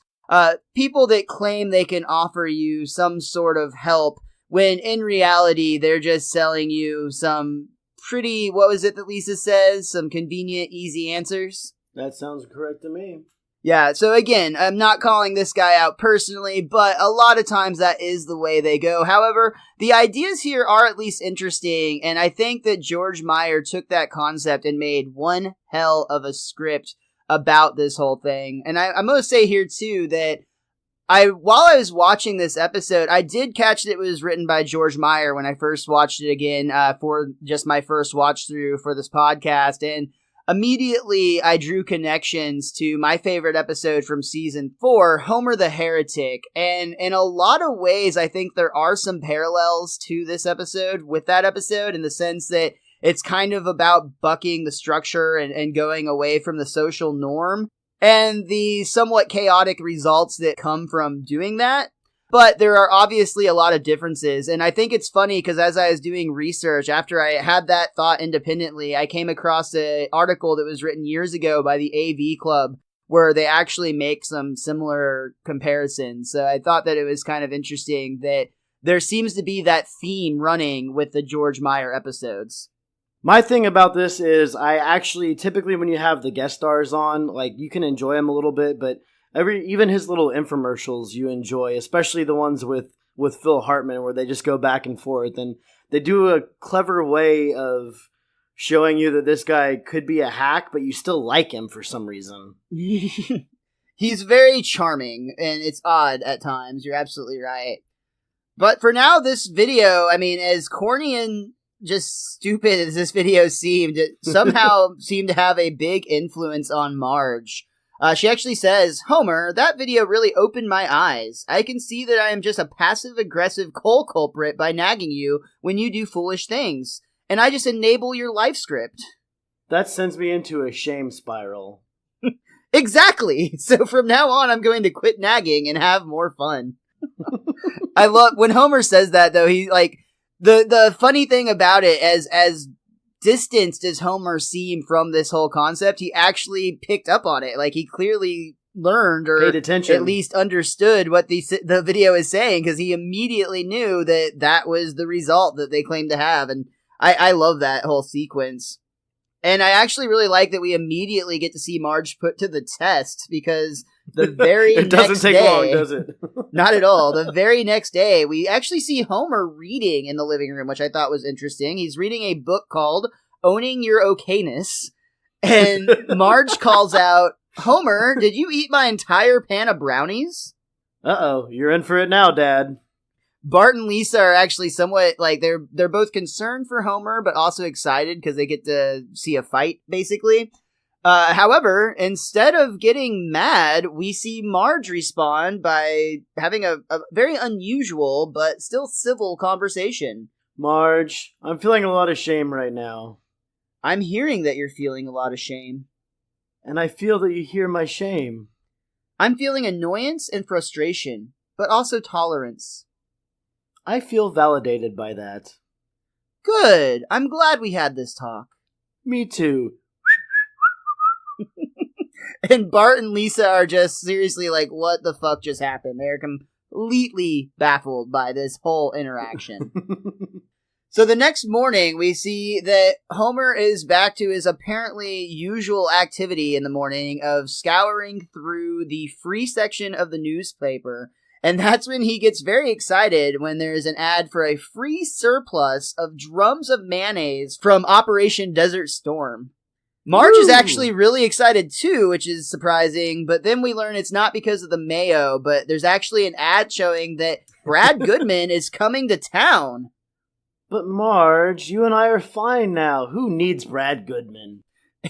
people that claim they can offer you some sort of help, when in reality, they're just selling you some pretty, what was it that Lisa says? Some convenient, easy answers? That sounds correct to me. Yeah, so again, I'm not calling this guy out personally, but a lot of times that is the way they go. However, the ideas here are at least interesting, and I think that George Meyer took that concept and made one hell of a script about this whole thing. And I'm going to say here, too, that while I was watching this episode, I did catch that it was written by George Meyer when I first watched it again for just my first watch through for this podcast. And immediately I drew connections to my favorite episode from season 4, Homer the Heretic. And in a lot of ways, I think there are some parallels to this episode with that episode, in the sense that it's kind of about bucking the structure and going away from the social norm, and the somewhat chaotic results that come from doing that. But there are obviously a lot of differences, and I think it's funny because as I was doing research, after I had that thought independently, I came across an article that was written years ago by the AV Club, where they actually make some similar comparisons. So I thought that it was kind of interesting that there seems to be that theme running with the George Meyer episodes. My thing about this is I actually, typically when you have the guest stars on, like, you can enjoy them a little bit, but even his little infomercials you enjoy, especially the ones with Phil Hartman where they just go back and forth, and they do a clever way of showing you that this guy could be a hack, but you still like him for some reason. He's very charming, and it's odd at times. You're absolutely right. But for now, this video, I mean, as corny and just stupid as this video seemed, it somehow seemed to have a big influence on Marge. She actually says, "Homer, that video really opened my eyes. I can see that I am just a passive-aggressive coal culprit by nagging you when you do foolish things. And I just enable your life script." That sends me into a shame spiral. Exactly! So from now on, I'm going to quit nagging and have more fun. I love, when Homer says that, though, he, like, the funny thing about it, as distanced as Homer seemed from this whole concept, he actually picked up on it. Like, he clearly learned or paid attention, at least understood what the video is saying, because he immediately knew that was the result that they claimed to have. And I love that whole sequence. And I actually really like that we immediately get to see Marge put to the test, because the very it doesn't take long, does it? Not at all. The very next day, we actually see Homer reading in the living room, which I thought was interesting. He's reading a book called Owning Your Okayness, and Marge calls out, "Homer, did you eat my entire pan of brownies?" Uh-oh, you're in for it now, Dad. Bart and Lisa are actually somewhat, like, they're both concerned for Homer, but also excited because they get to see a fight, basically. However, instead of getting mad, we see Marge respond by having a very unusual but still civil conversation. Marge, I'm feeling a lot of shame right now. I'm hearing that you're feeling a lot of shame. And I feel that you hear my shame. I'm feeling annoyance and frustration, but also tolerance. I feel validated by that. Good. I'm glad we had this talk. Me too. And Bart and Lisa are just seriously like, what the fuck just happened? They're completely baffled by this whole interaction. So the next morning, we see that Homer is back to his apparently usual activity in the morning of scouring through the free section of the newspaper. And that's when he gets very excited when there's an ad for a free surplus of drums of mayonnaise from Operation Desert Storm. Marge is actually really excited too, which is surprising, but then we learn it's not because of the mayo, but there's actually an ad showing that Brad Goodman is coming to town. But Marge, you and I are fine now. Who needs Brad Goodman?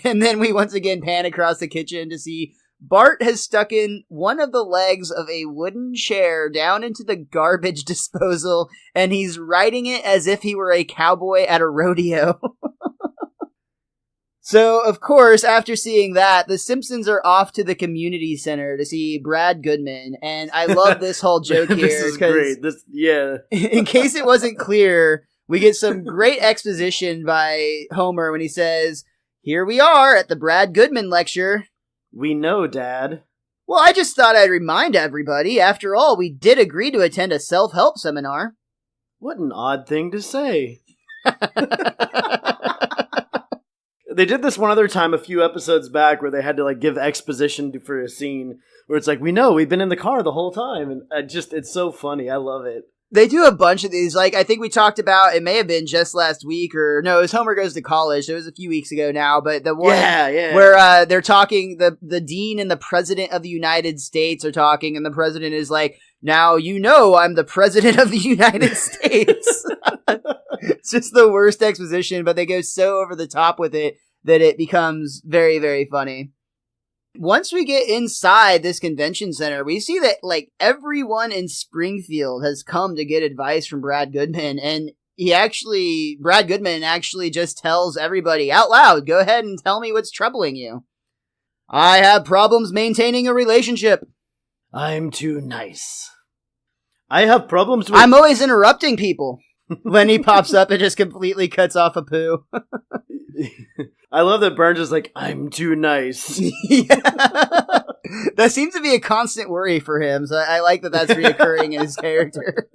And then we once again pan across the kitchen to see Bart has stuck in one of the legs of a wooden chair down into the garbage disposal, and he's riding it as if he were a cowboy at a rodeo. So, of course, after seeing that, the Simpsons are off to the community center to see Brad Goodman, and I love this whole joke here. This is great. In case it wasn't clear, we get some great exposition by Homer when he says, "Here we are at the Brad Goodman lecture." We know, Dad. Well, I just thought I'd remind everybody. After all, we did agree to attend a self-help seminar. What an odd thing to say. They did this one other time a few episodes back where they had to give exposition for a scene where it's like, we know, we've been in the car the whole time. And it's so funny. I love it. They do a bunch of these. I think we talked about, it may have been just last week, or no, it was Homer Goes to College. It was a few weeks ago now, but the one where they're talking, the dean and the president of the United States are talking, and the president is like, "Now you know I'm the president of the United States." It's just the worst exposition, but they go so over the top with it that it becomes very, very funny. Once we get inside this convention center, we see that everyone in Springfield has come to get advice from Brad Goodman, and Brad Goodman actually just tells everybody out loud, "Go ahead and tell me what's troubling you." "I have problems maintaining a relationship." "I'm too nice." "I have problems with..." "I'm always interrupting people." When he pops up, it just completely cuts off a poo. I love that Burns is like, "I'm too nice." Yeah. That seems to be a constant worry for him, so I like that that's reoccurring in his character.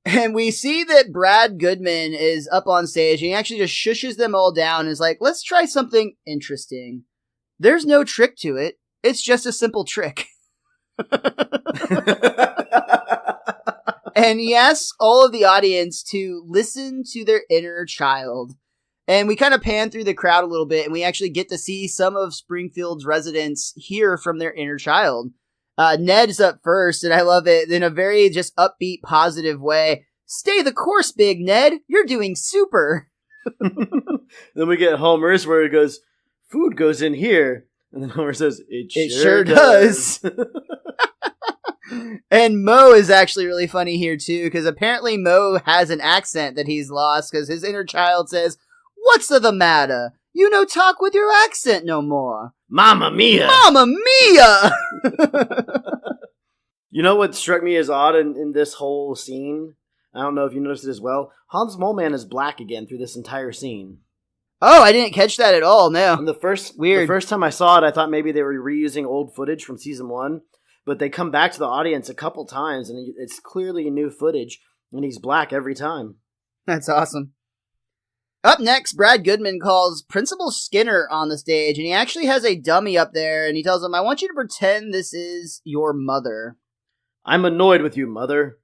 And we see that Brad Goodman is up on stage, and he actually just shushes them all down and is like, "Let's try something interesting. There's no trick to it. It's just a simple trick." And he asks all of the audience to listen to their inner child. And we kind of pan through the crowd a little bit, and we actually get to see some of Springfield's residents hear from their inner child. Ned is up first, and I love it in a very just upbeat, positive way. "Stay the course, Big Ned. You're doing super." Then we get Homer's where it goes, "Food goes in here." And then Homer says, It sure does." And Mo is actually really funny here, too, because apparently Mo has an accent that he's lost, because his inner child says, "What's the matter? You no talk with your accent no more." "Mamma mia!" "Mamma mia!" You know what struck me as odd in this whole scene? I don't know if you noticed it as well. Hans Moleman is black again through this entire scene. Oh, I didn't catch that at all, no. And the first time I saw it, I thought maybe they were reusing old footage from season 1. But they come back to the audience a couple times, and it's clearly new footage, and he's black every time. That's awesome. Up next, Brad Goodman calls Principal Skinner on the stage, and he actually has a dummy up there, and he tells him, "I want you to pretend this is your mother." "I'm annoyed with you, Mother.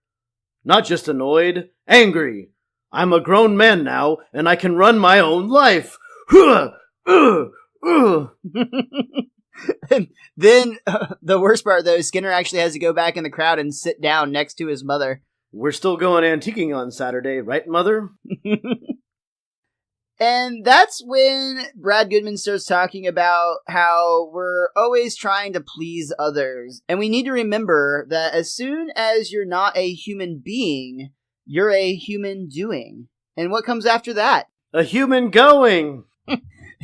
Not just annoyed, angry. I'm a grown man now, and I can run my own life." And then, the worst part, though, Skinner actually has to go back in the crowd and sit down next to his mother. "We're still going antiquing on Saturday, right, Mother?" And that's when Brad Goodman starts talking about how we're always trying to please others. And we need to remember that as soon as you're not a human being, you're a human doing. And what comes after that? A human going!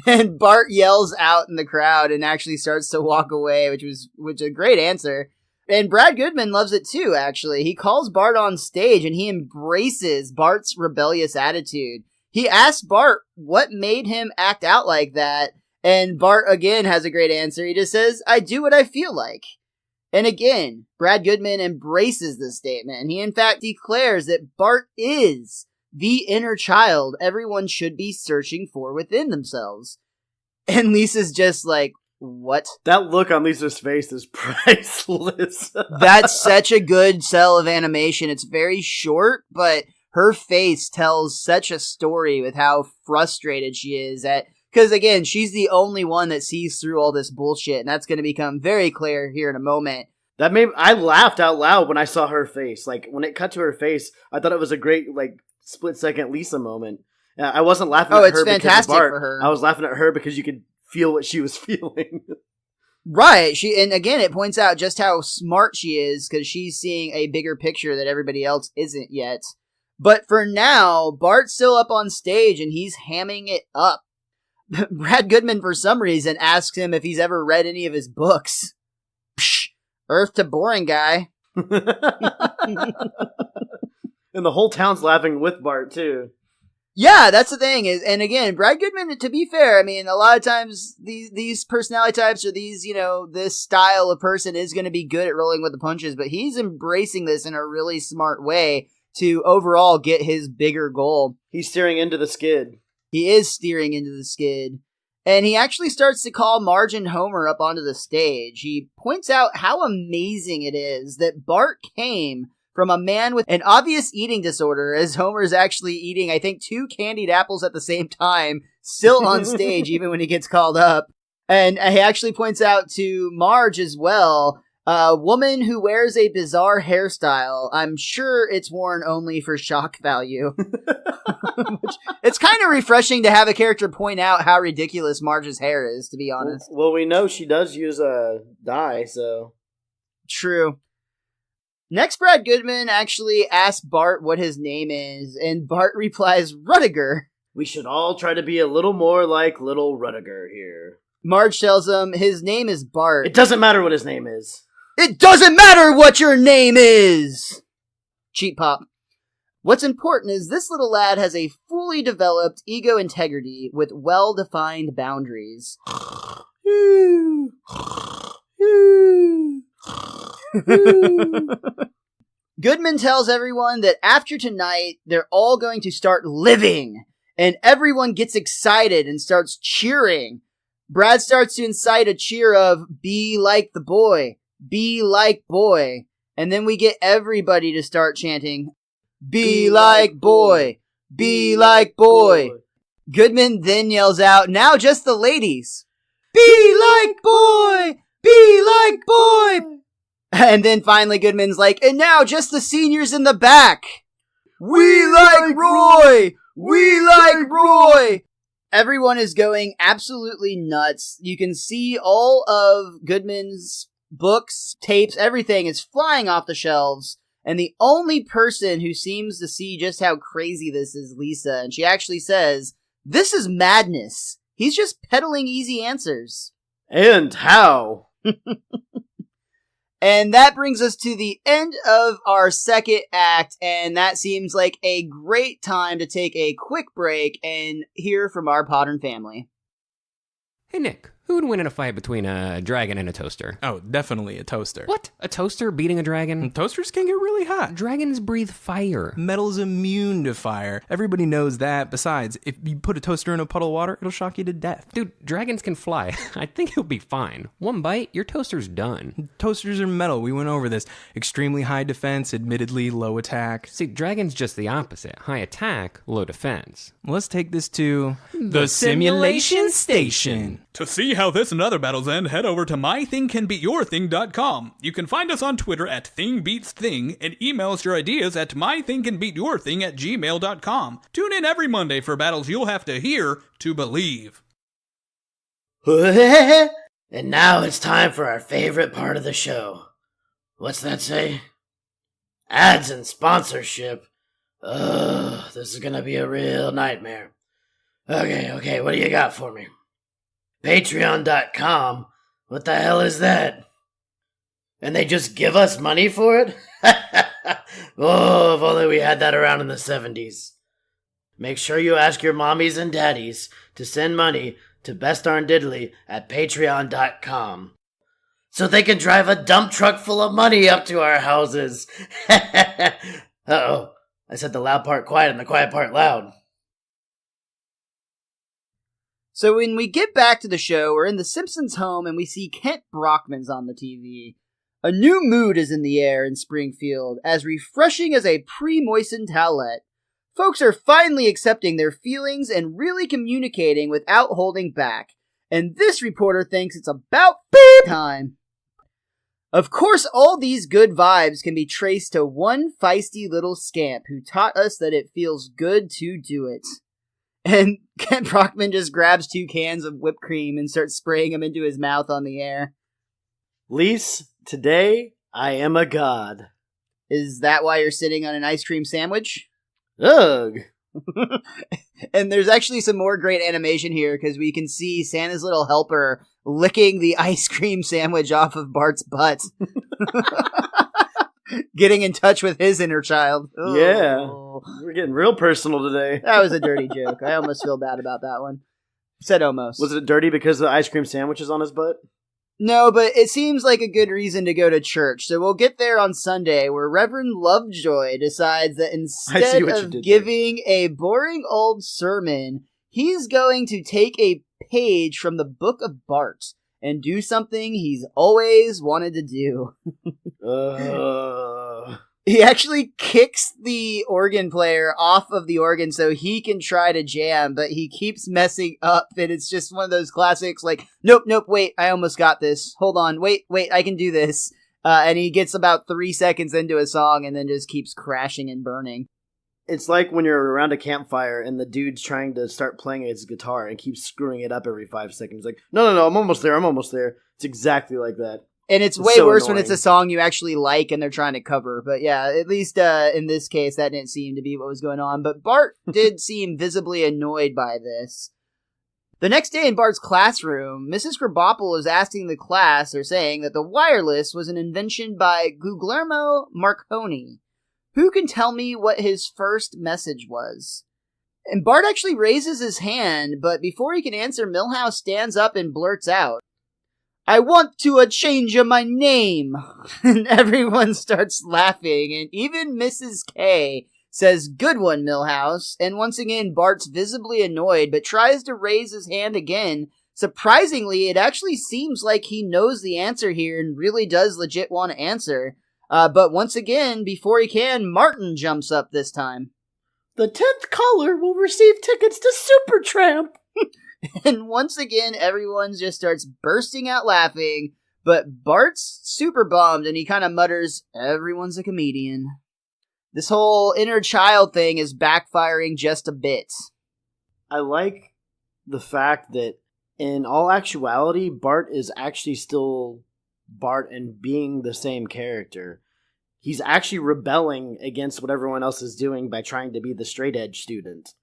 And Bart yells out in the crowd and actually starts to walk away, which is a great answer. And Brad Goodman loves it too, actually. He calls Bart on stage and he embraces Bart's rebellious attitude. He asks Bart what made him act out like that, and Bart again has a great answer. He just says, I do what I feel like. And again, Brad Goodman embraces this statement, and he in fact declares that Bart is the inner child everyone should be searching for within themselves. And Lisa's just like, what? That look on Lisa's face is priceless. That's such a good cell of animation. It's very short, but her face tells such a story with how frustrated she is because again, she's the only one that sees through all this bullshit, and that's going to become very clear here in a moment. I laughed out loud when I saw her face. Like, when it cut to her face, I thought it was a great, like, split-second Lisa moment. I wasn't laughing at her because of Bart. Oh, it's fantastic for her. I was laughing at her because you could feel what she was feeling. Right. And again, it points out just how smart she is because she's seeing a bigger picture that everybody else isn't yet. But for now, Bart's still up on stage and he's hamming it up. Brad Goodman, for some reason, asks him if he's ever read any of his books. Psh, Earth to boring guy. And the whole town's laughing with Bart, too. Yeah, that's the thing. And again, Brad Goodman, to be fair, I mean, a lot of times these personality types or these, this style of person is going to be good at rolling with the punches, but he's embracing this in a really smart way to overall get his bigger goal. He's steering into the skid. He is steering into the skid. And he actually starts to call Marge and Homer up onto the stage. He points out how amazing it is that Bart came from a man with an obvious eating disorder, as Homer is actually eating, I think, 2 candied apples at the same time, still on stage, even when he gets called up. And he actually points out to Marge as well, a woman who wears a bizarre hairstyle. I'm sure it's worn only for shock value. It's kind of refreshing to have a character point out how ridiculous Marge's hair is, to be honest. Well, we know she does use a dye, so... True. Next, Brad Goodman actually asks Bart what his name is, and Bart replies, Rudiger. We should all try to be a little more like little Rudiger here. Marge tells him his name is Bart. It doesn't matter what his name is. It doesn't matter what your name is! Cheap pop. What's important is this little lad has a fully developed ego integrity with well-defined boundaries. Goodman tells everyone that after tonight, they're all going to start living, and everyone gets excited and starts cheering. Brad starts to incite a cheer of, be like the boy, be like boy, and then we get everybody to start chanting, be like boy, be like boy. Goodman then yells out, now just the ladies, be like boy, be like boy. And then finally Goodman's like, and now just the seniors in the back. We like Roy! We like Roy! Everyone is going absolutely nuts. You can see all of Goodman's books, tapes, everything is flying off the shelves. And the only person who seems to see just how crazy this is Lisa. And she actually says, this is madness. He's just peddling easy answers. And how? And that brings us to the end of our second act, and that seems like a great time to take a quick break and hear from our Podern family. Hey Nick, who would win in a fight between a dragon and a toaster? Oh, definitely a toaster. What? A toaster beating a dragon? Toasters can get really hot. Dragons breathe fire. Metal's immune to fire. Everybody knows that. Besides, if you put a toaster in a puddle of water, it'll shock you to death. Dude, dragons can fly. I think you'll be fine. One bite, your toaster's done. Toasters are metal. We went over this. Extremely high defense, admittedly low attack. See, dragon's just the opposite. High attack, low defense. Let's take this to the simulation station. To see how this and other battles end, head over to mythingcanbeatyourthing.com. You can find us on Twitter at ThingBeatsThing and email us your ideas at mythingcanbeatyourthing@gmail.com. Tune in every Monday for battles you'll have to hear to believe. And now it's time for our favorite part of the show. What's that say? Ads and sponsorship. Ugh, this is gonna be a real nightmare. Okay, what do you got for me? Patreon.com? What the hell is that? And they just give us money for it? Oh, if only we had that around in the 70s. Make sure you ask your mommies and daddies to send money to Best Darn Diddly at patreon.com so they can drive a dump truck full of money up to our houses. Uh-oh, I said the loud part quiet and the quiet part loud. So when we get back to the show, we're in the Simpsons home and we see Kent Brockman's on the TV. A new mood is in the air in Springfield, as refreshing as a pre-moistened towelette. Folks are finally accepting their feelings and really communicating without holding back. And this reporter thinks it's about beep time. Of course, all these good vibes can be traced to one feisty little scamp who taught us that it feels good to do it. And Kent Brockman just grabs 2 cans of whipped cream and starts spraying them into his mouth on the air. Lise, today I am a god. Is that why you're sitting on an ice cream sandwich? Ugh. And there's actually some more great animation here because we can see Santa's little helper licking the ice cream sandwich off of Bart's butt. Getting in touch with his inner child. Oh. Yeah. We're getting real personal today. That was a dirty joke. I almost feel bad about that one. Said almost. Was it dirty because the ice cream sandwich is on his butt? No, but it seems like a good reason to go to church. So we'll get there on Sunday, where Reverend Lovejoy decides that instead of giving a boring old sermon, he's going to take a page from the book of Bart and do something he's always wanted to do. He actually kicks the organ player off of the organ so he can try to jam, but he keeps messing up, and it's just one of those classics like, nope, wait, I almost got this. Hold on, wait, I can do this. And he gets about 3 seconds into a song and then just keeps crashing and burning. It's like when you're around a campfire and the dude's trying to start playing his guitar and keeps screwing it up every 5 seconds. Like, no, I'm almost there. It's exactly like that. And it's way so worse annoying when it's a song you actually like and they're trying to cover. But yeah, at least in this case, that didn't seem to be what was going on. But Bart did seem visibly annoyed by this. The next day in Bart's classroom, Mrs. Krabappel is asking the class, or saying, that the wireless was an invention by Guglielmo Marconi. Who can tell me what his first message was? And Bart actually raises his hand, but before he can answer, Milhouse stands up and blurts out, I want to change my name. And everyone starts laughing, and even Mrs. K says, good one, Milhouse. And once again, Bart's visibly annoyed, but tries to raise his hand again. Surprisingly, it actually seems like he knows the answer here and really does legit want to answer. But once again, before he can, Martin jumps up this time. The 10th caller will receive tickets to Supertramp. And once again, everyone just starts bursting out laughing, but Bart's super bummed, and he kind of mutters, everyone's a comedian. This whole inner child thing is backfiring just a bit. I like the fact that, in all actuality, Bart is actually still Bart and being the same character. He's actually rebelling against what everyone else is doing by trying to be the straight edge student.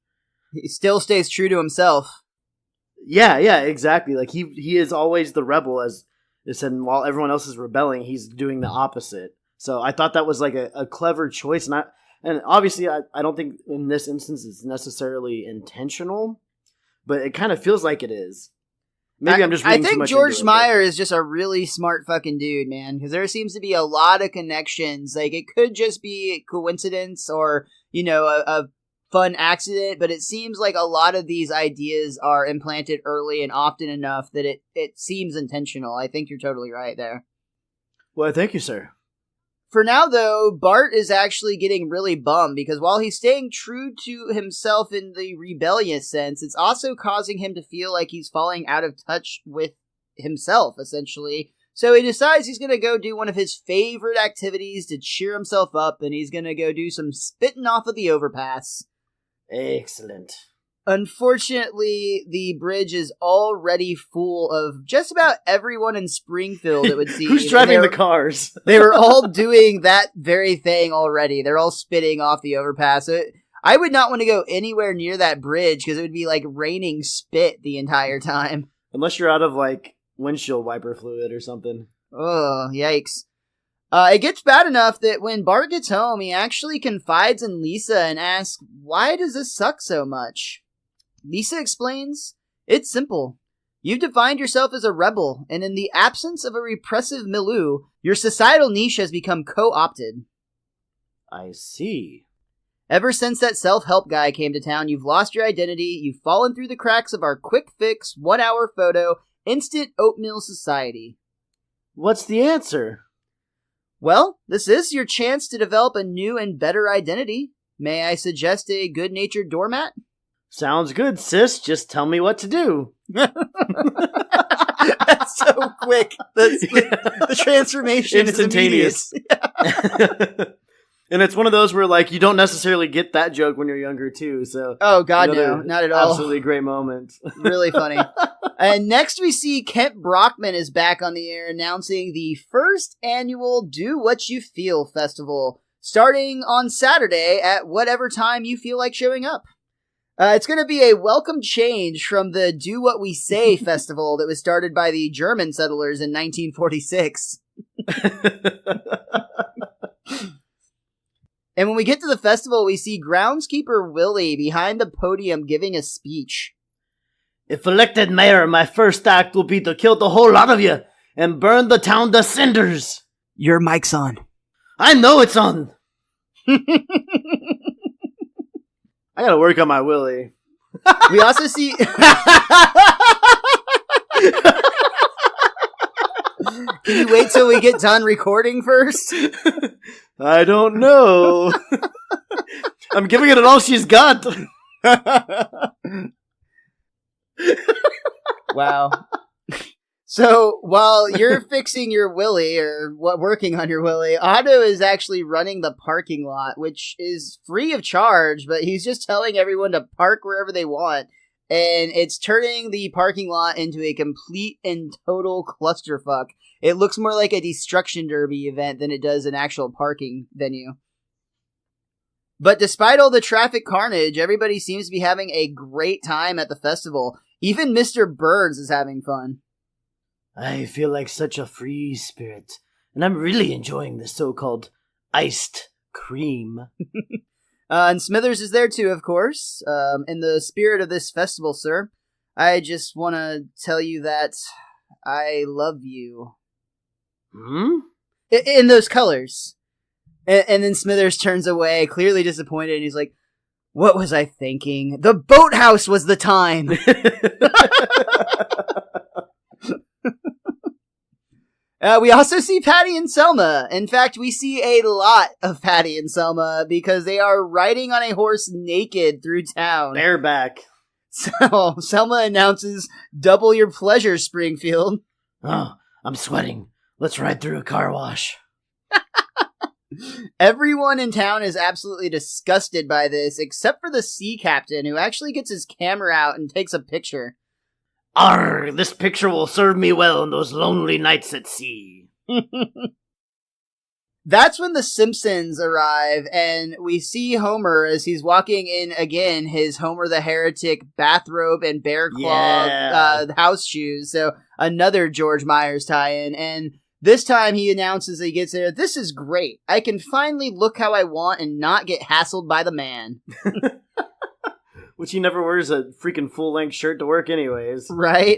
He still stays true to himself. Yeah, exactly. Like he is always the rebel, as it said, and while everyone else is rebelling, he's doing the opposite. So I thought that was like a clever choice, and obviously I don't think in this instance it's necessarily intentional, but it kind of feels like it is. Maybe I'm just reading too much into it. I think George Meyer is just a really smart fucking dude, man, because there seems to be a lot of connections. Like, it could just be coincidence or, a fun accident, but it seems like a lot of these ideas are implanted early and often enough that it seems intentional. I think you're totally right there. Well, thank you, sir. For now, though, Bart is actually getting really bummed because while he's staying true to himself in the rebellious sense, it's also causing him to feel like he's falling out of touch with himself, essentially. So he decides he's going to go do one of his favorite activities to cheer himself up, and he's going to go do some spitting off of the overpass. Excellent. Unfortunately, the bridge is already full of just about everyone in Springfield, it would seem. Who's driving the cars? They were all doing that very thing already. They're all spitting off the overpass. I would not want to go anywhere near that bridge because it would be like raining spit the entire time. Unless you're out of, like, windshield wiper fluid or something. Oh, yikes. It gets bad enough that when Bart gets home, he actually confides in Lisa and asks, why does this suck so much? Lisa explains, it's simple. You've defined yourself as a rebel, and in the absence of a repressive milieu, your societal niche has become co-opted. I see. Ever since that self-help guy came to town, you've lost your identity, you've fallen through the cracks of our quick fix, 1 hour photo, instant oatmeal society. What's the answer? Well, this is your chance to develop a new and better identity. May I suggest a good-natured doormat? Sounds good, sis. Just tell me what to do. That's so quick. The transformation instantaneous. Is immediate. And it's one of those where, like, you don't necessarily get that joke when you're younger, too. So, oh, God, no. Not at all. Absolutely great moment. Really funny. And next we see Kent Brockman is back on the air announcing the first annual Do What You Feel festival, starting on Saturday at whatever time you feel like showing up. It's going to be a welcome change from the Do What We Say festival that was started by the German settlers in 1946. And when we get to the festival, we see groundskeeper Willie behind the podium giving a speech. If elected mayor, my first act will be to kill the whole lot of you and burn the town to cinders. Your mic's on. I know it's on. I gotta work on my Willie. We also see... Can you wait till we get done recording first? I don't know. I'm giving it all she's got. Wow. So while you're fixing your Willy or working on your Willy, Otto is actually running the parking lot, which is free of charge, but he's just telling everyone to park wherever they want. And it's turning the parking lot into a complete and total clusterfuck. It looks more like a destruction derby event than it does an actual parking venue. But despite all the traffic carnage, everybody seems to be having a great time at the festival. Even Mr. Burns is having fun. I feel like such a free spirit, and I'm really enjoying the so-called iced cream. And Smithers is there too, of course. In the spirit of this festival, sir, I just want to tell you that I love you. Hmm? In those colors. And then Smithers turns away, clearly disappointed, and he's like, what was I thinking? The boathouse was the time! We also see Patty and Selma. In fact, we see a lot of Patty and Selma because they are riding on a horse naked through town. Bareback. So, Selma announces, double your pleasure, Springfield. Oh, I'm sweating. Let's ride through a car wash. Everyone in town is absolutely disgusted by this, except for the sea captain, who actually gets his camera out and takes a picture. Arr, this picture will serve me well on those lonely nights at sea. That's when the Simpsons arrive, and we see Homer as he's walking in, again, his Homer the Heretic bathrobe and bear claw house shoes. So another George Myers tie-in, and this time he announces that he gets there, this is great. I can finally look how I want and not get hassled by the man. Which he never wears a freaking full-length shirt to work anyways. Right?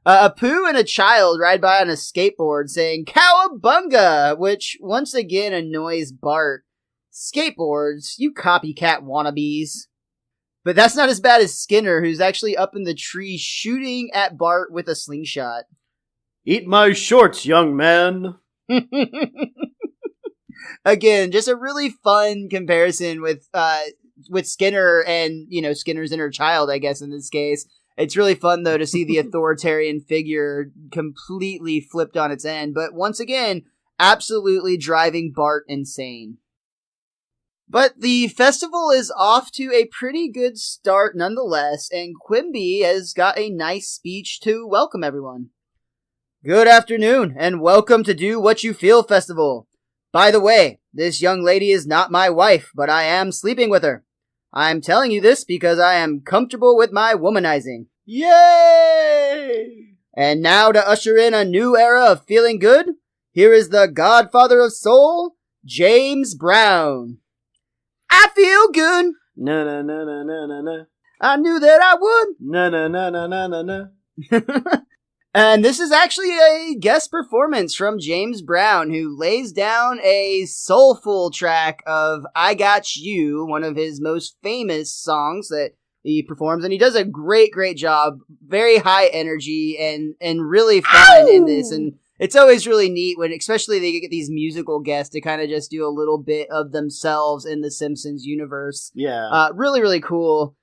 A Pooh and a child ride by on a skateboard saying, Cowabunga! Which once again annoys Bart. Skateboards, you copycat wannabes. But that's not as bad as Skinner, who's actually up in the tree shooting at Bart with a slingshot. Eat my shorts, young man. Again, just a really fun comparison with Skinner and, Skinner's inner child, I guess, in this case. It's really fun, though, to see the authoritarian figure completely flipped on its end. But once again, absolutely driving Bart insane. But the festival is off to a pretty good start nonetheless, and Quimby has got a nice speech to welcome everyone. Good afternoon, and welcome to Do What You Feel Festival. By the way, this young lady is not my wife, but I am sleeping with her. I'm telling you this because I am comfortable with my womanizing. Yay! And now to usher in a new era of feeling good, here is the godfather of soul, James Brown. I feel good. No, no, no, no, no, no, no. I knew that I would. No, no, no, no, no, no, no. And this is actually a guest performance from James Brown, who lays down a soulful track of I Got You, one of his most famous songs that he performs, and he does a great, great job. Very high energy and really fun in this, and it's always really neat when, especially they get these musical guests to kind of just do a little bit of themselves in the Simpsons universe. Yeah. Really, really cool.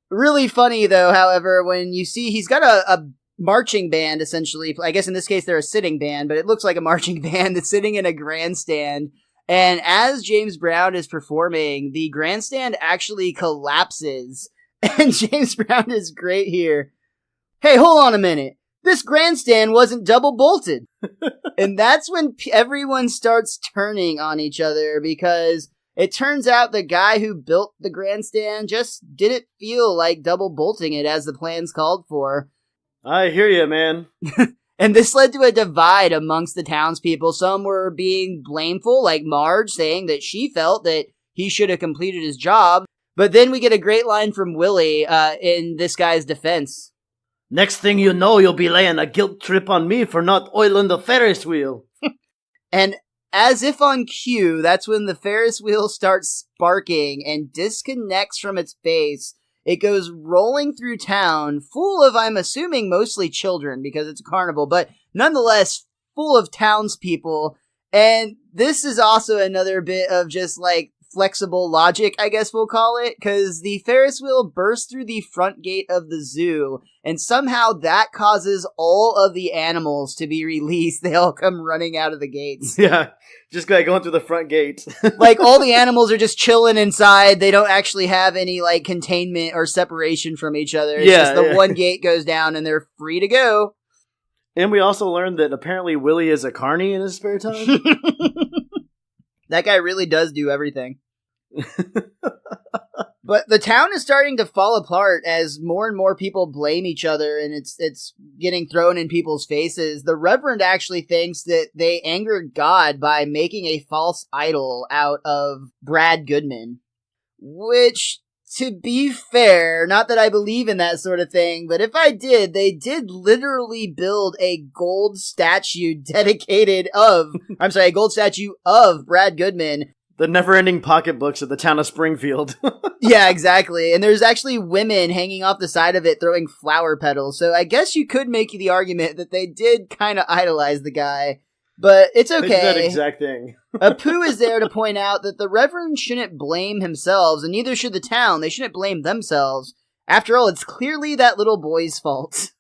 Really funny, though, however, when you see he's got a marching band, essentially. I guess in this case they're a sitting band, but it looks like a marching band that's sitting in a grandstand. And as James Brown is performing, the grandstand actually collapses. And James Brown is great here. Hey, hold on a minute. This grandstand wasn't double bolted. And that's when everyone starts turning on each other, because it turns out the guy who built the grandstand just didn't feel like double bolting it as the plans called for. I hear you, man. And this led to a divide amongst the townspeople. Some were being blameful, like Marge, saying that she felt that he should have completed his job. But then we get a great line from Willie in this guy's defense. Next thing you know, you'll be laying a guilt trip on me for not oiling the Ferris wheel. And as if on cue, that's when the Ferris wheel starts sparking and disconnects from its base. It goes rolling through town, full of, I'm assuming, mostly children, because it's a carnival, but nonetheless, full of townspeople. And this is also another bit of just, like, flexible logic, I guess we'll call it, because the Ferris wheel bursts through the front gate of the zoo, and somehow that causes all of the animals to be released. They all come running out of the gates. Yeah, just going through the front gate. Like, all the animals are just chilling inside. They don't actually have any, like, containment or separation from each other. It's just the one gate goes down and they're free to go. And we also learned that apparently Willie is a carny in his spare time. That guy really does do everything. But the town is starting to fall apart as more and more people blame each other, and it's getting thrown in people's faces. The Reverend actually thinks that they angered God by making a false idol out of Brad Goodman. Which, to be fair, not that I believe in that sort of thing, but if I did, they did literally build a gold statue a gold statue of Brad Goodman. The never-ending pocketbooks of the town of Springfield. Yeah, exactly. And there's actually women hanging off the side of it throwing flower petals. So I guess you could make the argument that they did kind of idolize the guy. But it's okay. It's that exact thing. Apu is there to point out that the Reverend shouldn't blame themselves, and neither should the town. They shouldn't blame themselves. After all, it's clearly that little boy's fault.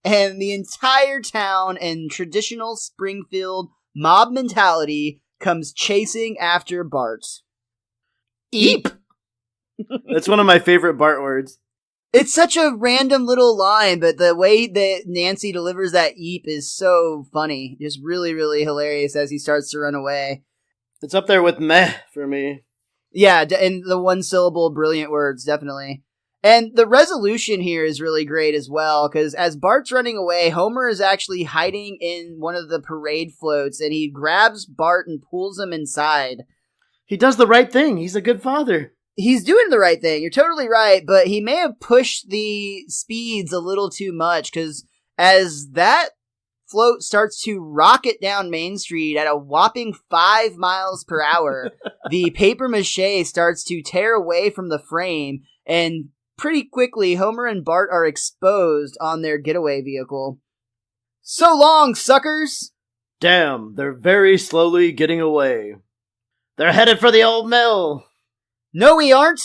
And the entire town and traditional Springfield mob mentality comes chasing after Bart. Eep! That's one of my favorite Bart words. It's such a random little line, but the way that Nancy delivers that eep is so funny. Just really, really hilarious as he starts to run away. It's up there with meh for me. Yeah, and the one-syllable brilliant words, definitely. And the resolution here is really great as well, because as Bart's running away, Homer is actually hiding in one of the parade floats, and he grabs Bart and pulls him inside. He does the right thing. He's a good father. He's doing the right thing. You're totally right, but he may have pushed the speeds a little too much, because as that float starts to rocket down Main Street at a whopping 5 miles per hour, the papier-mâché starts to tear away from the frame, and pretty quickly, Homer and Bart are exposed on their getaway vehicle. So long, suckers! Damn, they're very slowly getting away. They're headed for the old mill. No, we aren't.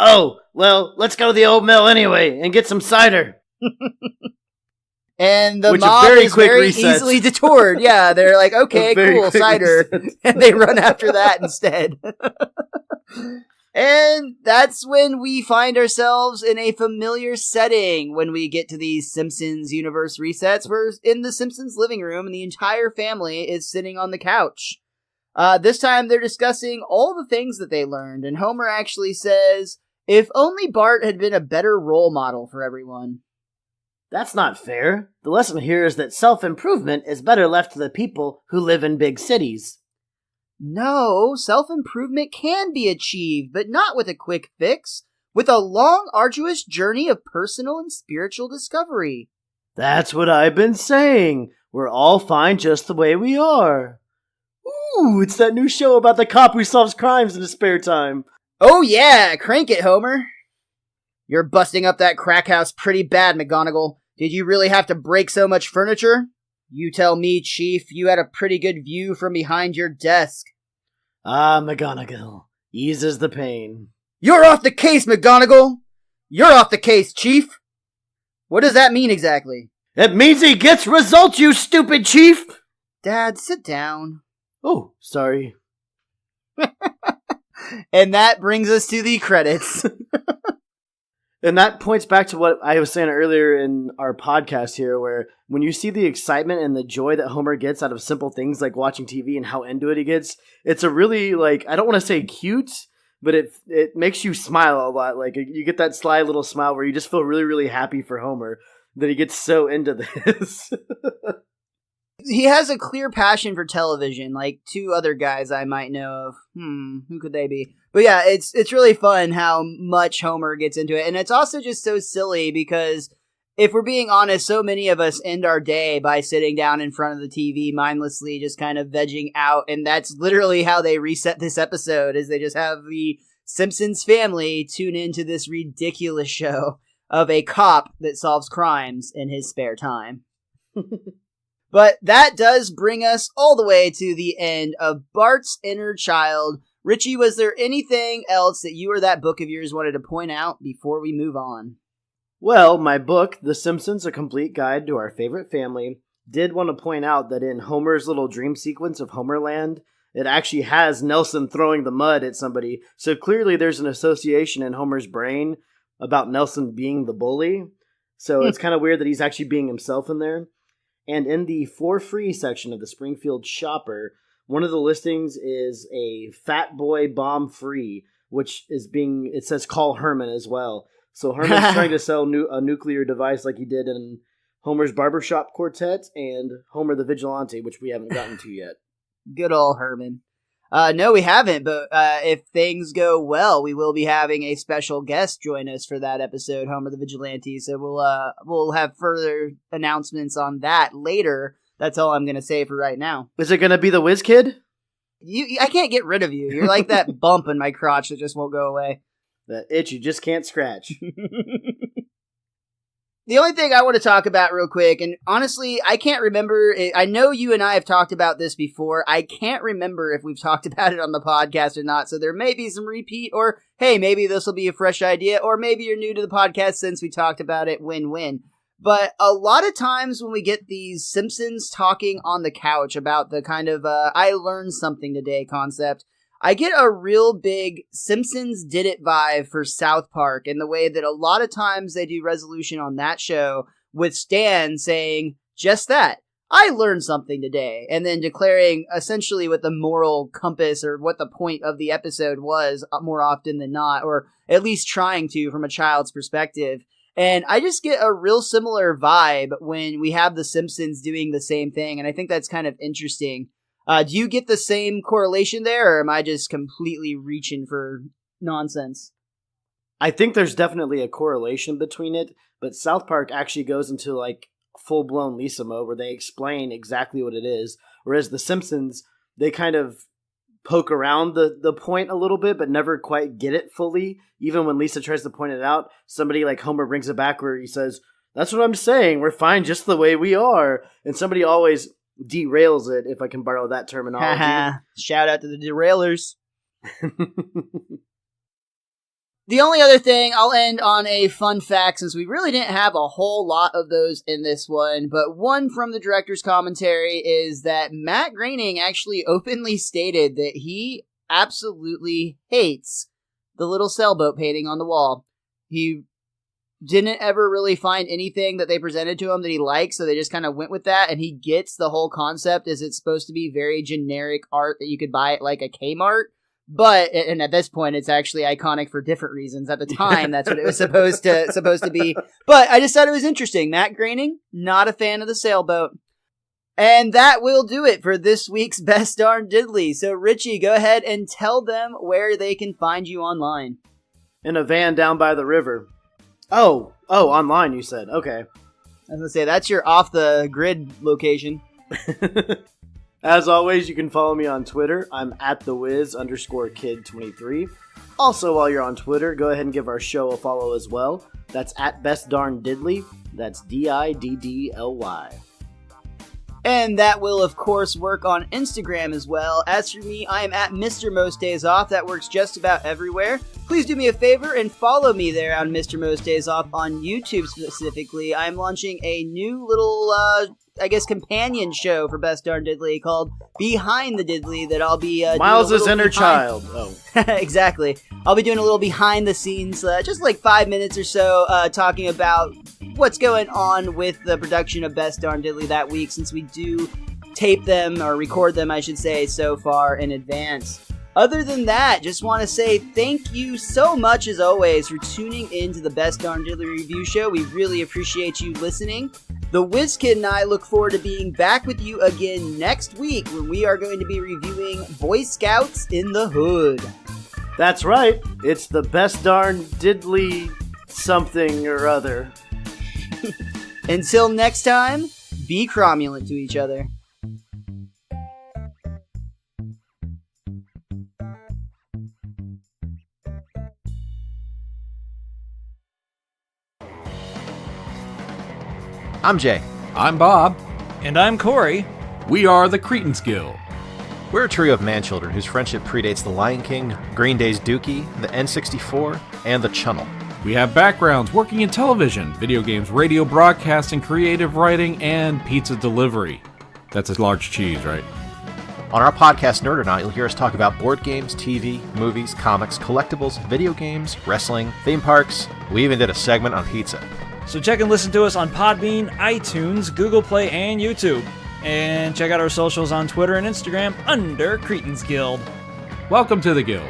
Oh, well, let's go to the old mill anyway and get some cider. And the Which mob very is quick very resets. easily detoured. Yeah, they're like, okay, Very cool, quick cider. resets. And they run after that instead. And that's when we find ourselves in a familiar setting when we get to these Simpsons universe resets. We're in the Simpsons living room and the entire family is sitting on the couch. This time they're discussing all the things that they learned, and Homer actually says, if only Bart had been a better role model for everyone. That's not fair. The lesson here is that self-improvement is better left to the people who live in big cities. No, self-improvement can be achieved, but not with a quick fix, with a long, arduous journey of personal and spiritual discovery. That's what I've been saying. We're all fine just the way we are. Ooh, it's that new show about the cop who solves crimes in his spare time. Oh yeah, crank it, Homer. You're busting up that crack house pretty bad, McGonagall. Did you really have to break so much furniture? You tell me, Chief, you had a pretty good view from behind your desk. Ah, McGonagall, eases the pain. You're off the case, McGonagall! You're off the case, Chief! What does that mean exactly? It means he gets results, you stupid chief! Dad, sit down. Oh, sorry. And that brings us to the credits. And that points back to what I was saying earlier in our podcast here, where when you see the excitement and the joy that Homer gets out of simple things like watching TV and how into it he gets, it's a really, like, I don't want to say cute, but it makes you smile a lot. Like, you get that sly little smile where you just feel really, really happy for Homer that he gets so into this. He has a clear passion for television, like two other guys I might know of. Who could they be? But yeah, it's really fun how much Homer gets into it. And it's also just so silly because if we're being honest, so many of us end our day by sitting down in front of the TV mindlessly, just kind of vegging out. And that's literally how they reset this episode, is they just have the Simpsons family tune into this ridiculous show of a cop that solves crimes in his spare time. But that does bring us all the way to the end of Bart's Inner Child. Richie, was there anything else that you or that book of yours wanted to point out before we move on? Well, my book, The Simpsons, A Complete Guide to Our Favorite Family, did want to point out that in Homer's little dream sequence of Homerland, it actually has Nelson throwing the mud at somebody. So clearly there's an association in Homer's brain about Nelson being the bully. So it's kind of weird that he's actually being himself in there. And in the for free section of the Springfield Shopper, one of the listings is a Fat Boy Bomb Free, which is it says call Herman as well. So Herman's trying to sell a nuclear device like he did in Homer's Barbershop Quartet and Homer the Vigilante, which we haven't gotten to yet. Good old Herman. No, we haven't, but if things go well, we will be having a special guest join us for that episode, Homer the Vigilante. So we'll have further announcements on that later. That's all I'm going to say for right now. Is it going to be the WizKid? I can't get rid of you. You're like that bump in my crotch that just won't go away. That itch you just can't scratch. The only thing I want to talk about real quick, and honestly, I can't remember. I know you and I have talked about this before. I can't remember if we've talked about it on the podcast or not, so there may be some repeat, or hey, maybe this will be a fresh idea, or maybe you're new to the podcast since we talked about it, win-win. But a lot of times when we get these Simpsons talking on the couch about the kind of I learned something today concept, I get a real big Simpsons did it vibe for South Park in the way that a lot of times they do resolution on that show with Stan saying just that. I learned something today, and then declaring essentially what the moral compass or what the point of the episode was more often than not, or at least trying to from a child's perspective. And I just get a real similar vibe when we have the Simpsons doing the same thing, and I think that's kind of interesting. Do you get the same correlation there, or am I just completely reaching for nonsense? I think there's definitely a correlation between it, but South Park actually goes into like full-blown Lisa mode where they explain exactly what it is, whereas The Simpsons, they kind of poke around the point a little bit, but never quite get it fully. Even when Lisa tries to point it out, somebody like Homer brings it back where he says, that's what I'm saying, we're fine just the way we are. And somebody always derails it, if I can borrow that terminology. Shout out to the derailers. The only other thing, I'll end on a fun fact, since we really didn't have a whole lot of those in this one, but one from the director's commentary is that Matt Groening actually openly stated that he absolutely hates the little sailboat painting on the wall. He didn't ever really find anything that they presented to him that he liked, so they just kind of went with that, and he gets the whole concept as it's supposed to be very generic art that you could buy at like a Kmart. But, and at this point, it's actually iconic for different reasons. At the time, that's what it was supposed to be. But I just thought it was interesting. Matt Groening, not a fan of the sailboat. And that will do it for this week's Best Darn Diddly. So, Richie, go ahead and tell them where they can find you online. In a van down by the river. Oh, online, you said. Okay. I was going to say, that's your off-the-grid location. As always, you can follow me on Twitter. I'm at theWiz_kid23. Also, while you're on Twitter, go ahead and give our show a follow as well. That's at Best Darn Diddly. That's DIDDLY. And that will, of course, work on Instagram as well. As for me, I am at Mr. Most Days Off. That works just about everywhere. Please do me a favor and follow me there on Mr. Most Days Off on YouTube specifically. I'm launching a new little, companion show for Best Darn Diddly called Behind the Diddly that I'll be Miles' inner child. Oh. Exactly. I'll be doing a little behind the scenes, just like 5 minutes or so, talking about what's going on with the production of Best Darn Diddly that week, since we do tape them, or record them, I should say, so far in advance. Other than that, just want to say thank you so much, as always, for tuning in to the Best Darn Diddly Review Show. We really appreciate you listening. The WizKid and I look forward to being back with you again next week, when we are going to be reviewing Boy Scouts in the Hood. That's right. It's the Best Darn Diddly something or other. Until next time, be cromulent to each other. I'm Jay. I'm Bob. And I'm Corey. We are the Cretans Guild. We're a trio of man-children whose friendship predates the Lion King, Green Day's Dookie, the N64, and the Chunnel. We have backgrounds working in television, video games, radio broadcasting, creative writing, and pizza delivery. That's a large cheese, right? On our podcast, Nerd or Not, you'll hear us talk about board games, TV, movies, comics, collectibles, video games, wrestling, theme parks. We even did a segment on pizza. So check and listen to us on Podbean, iTunes, Google Play, and YouTube. And check out our socials on Twitter and Instagram under Cretans Guild. Welcome to the Guild.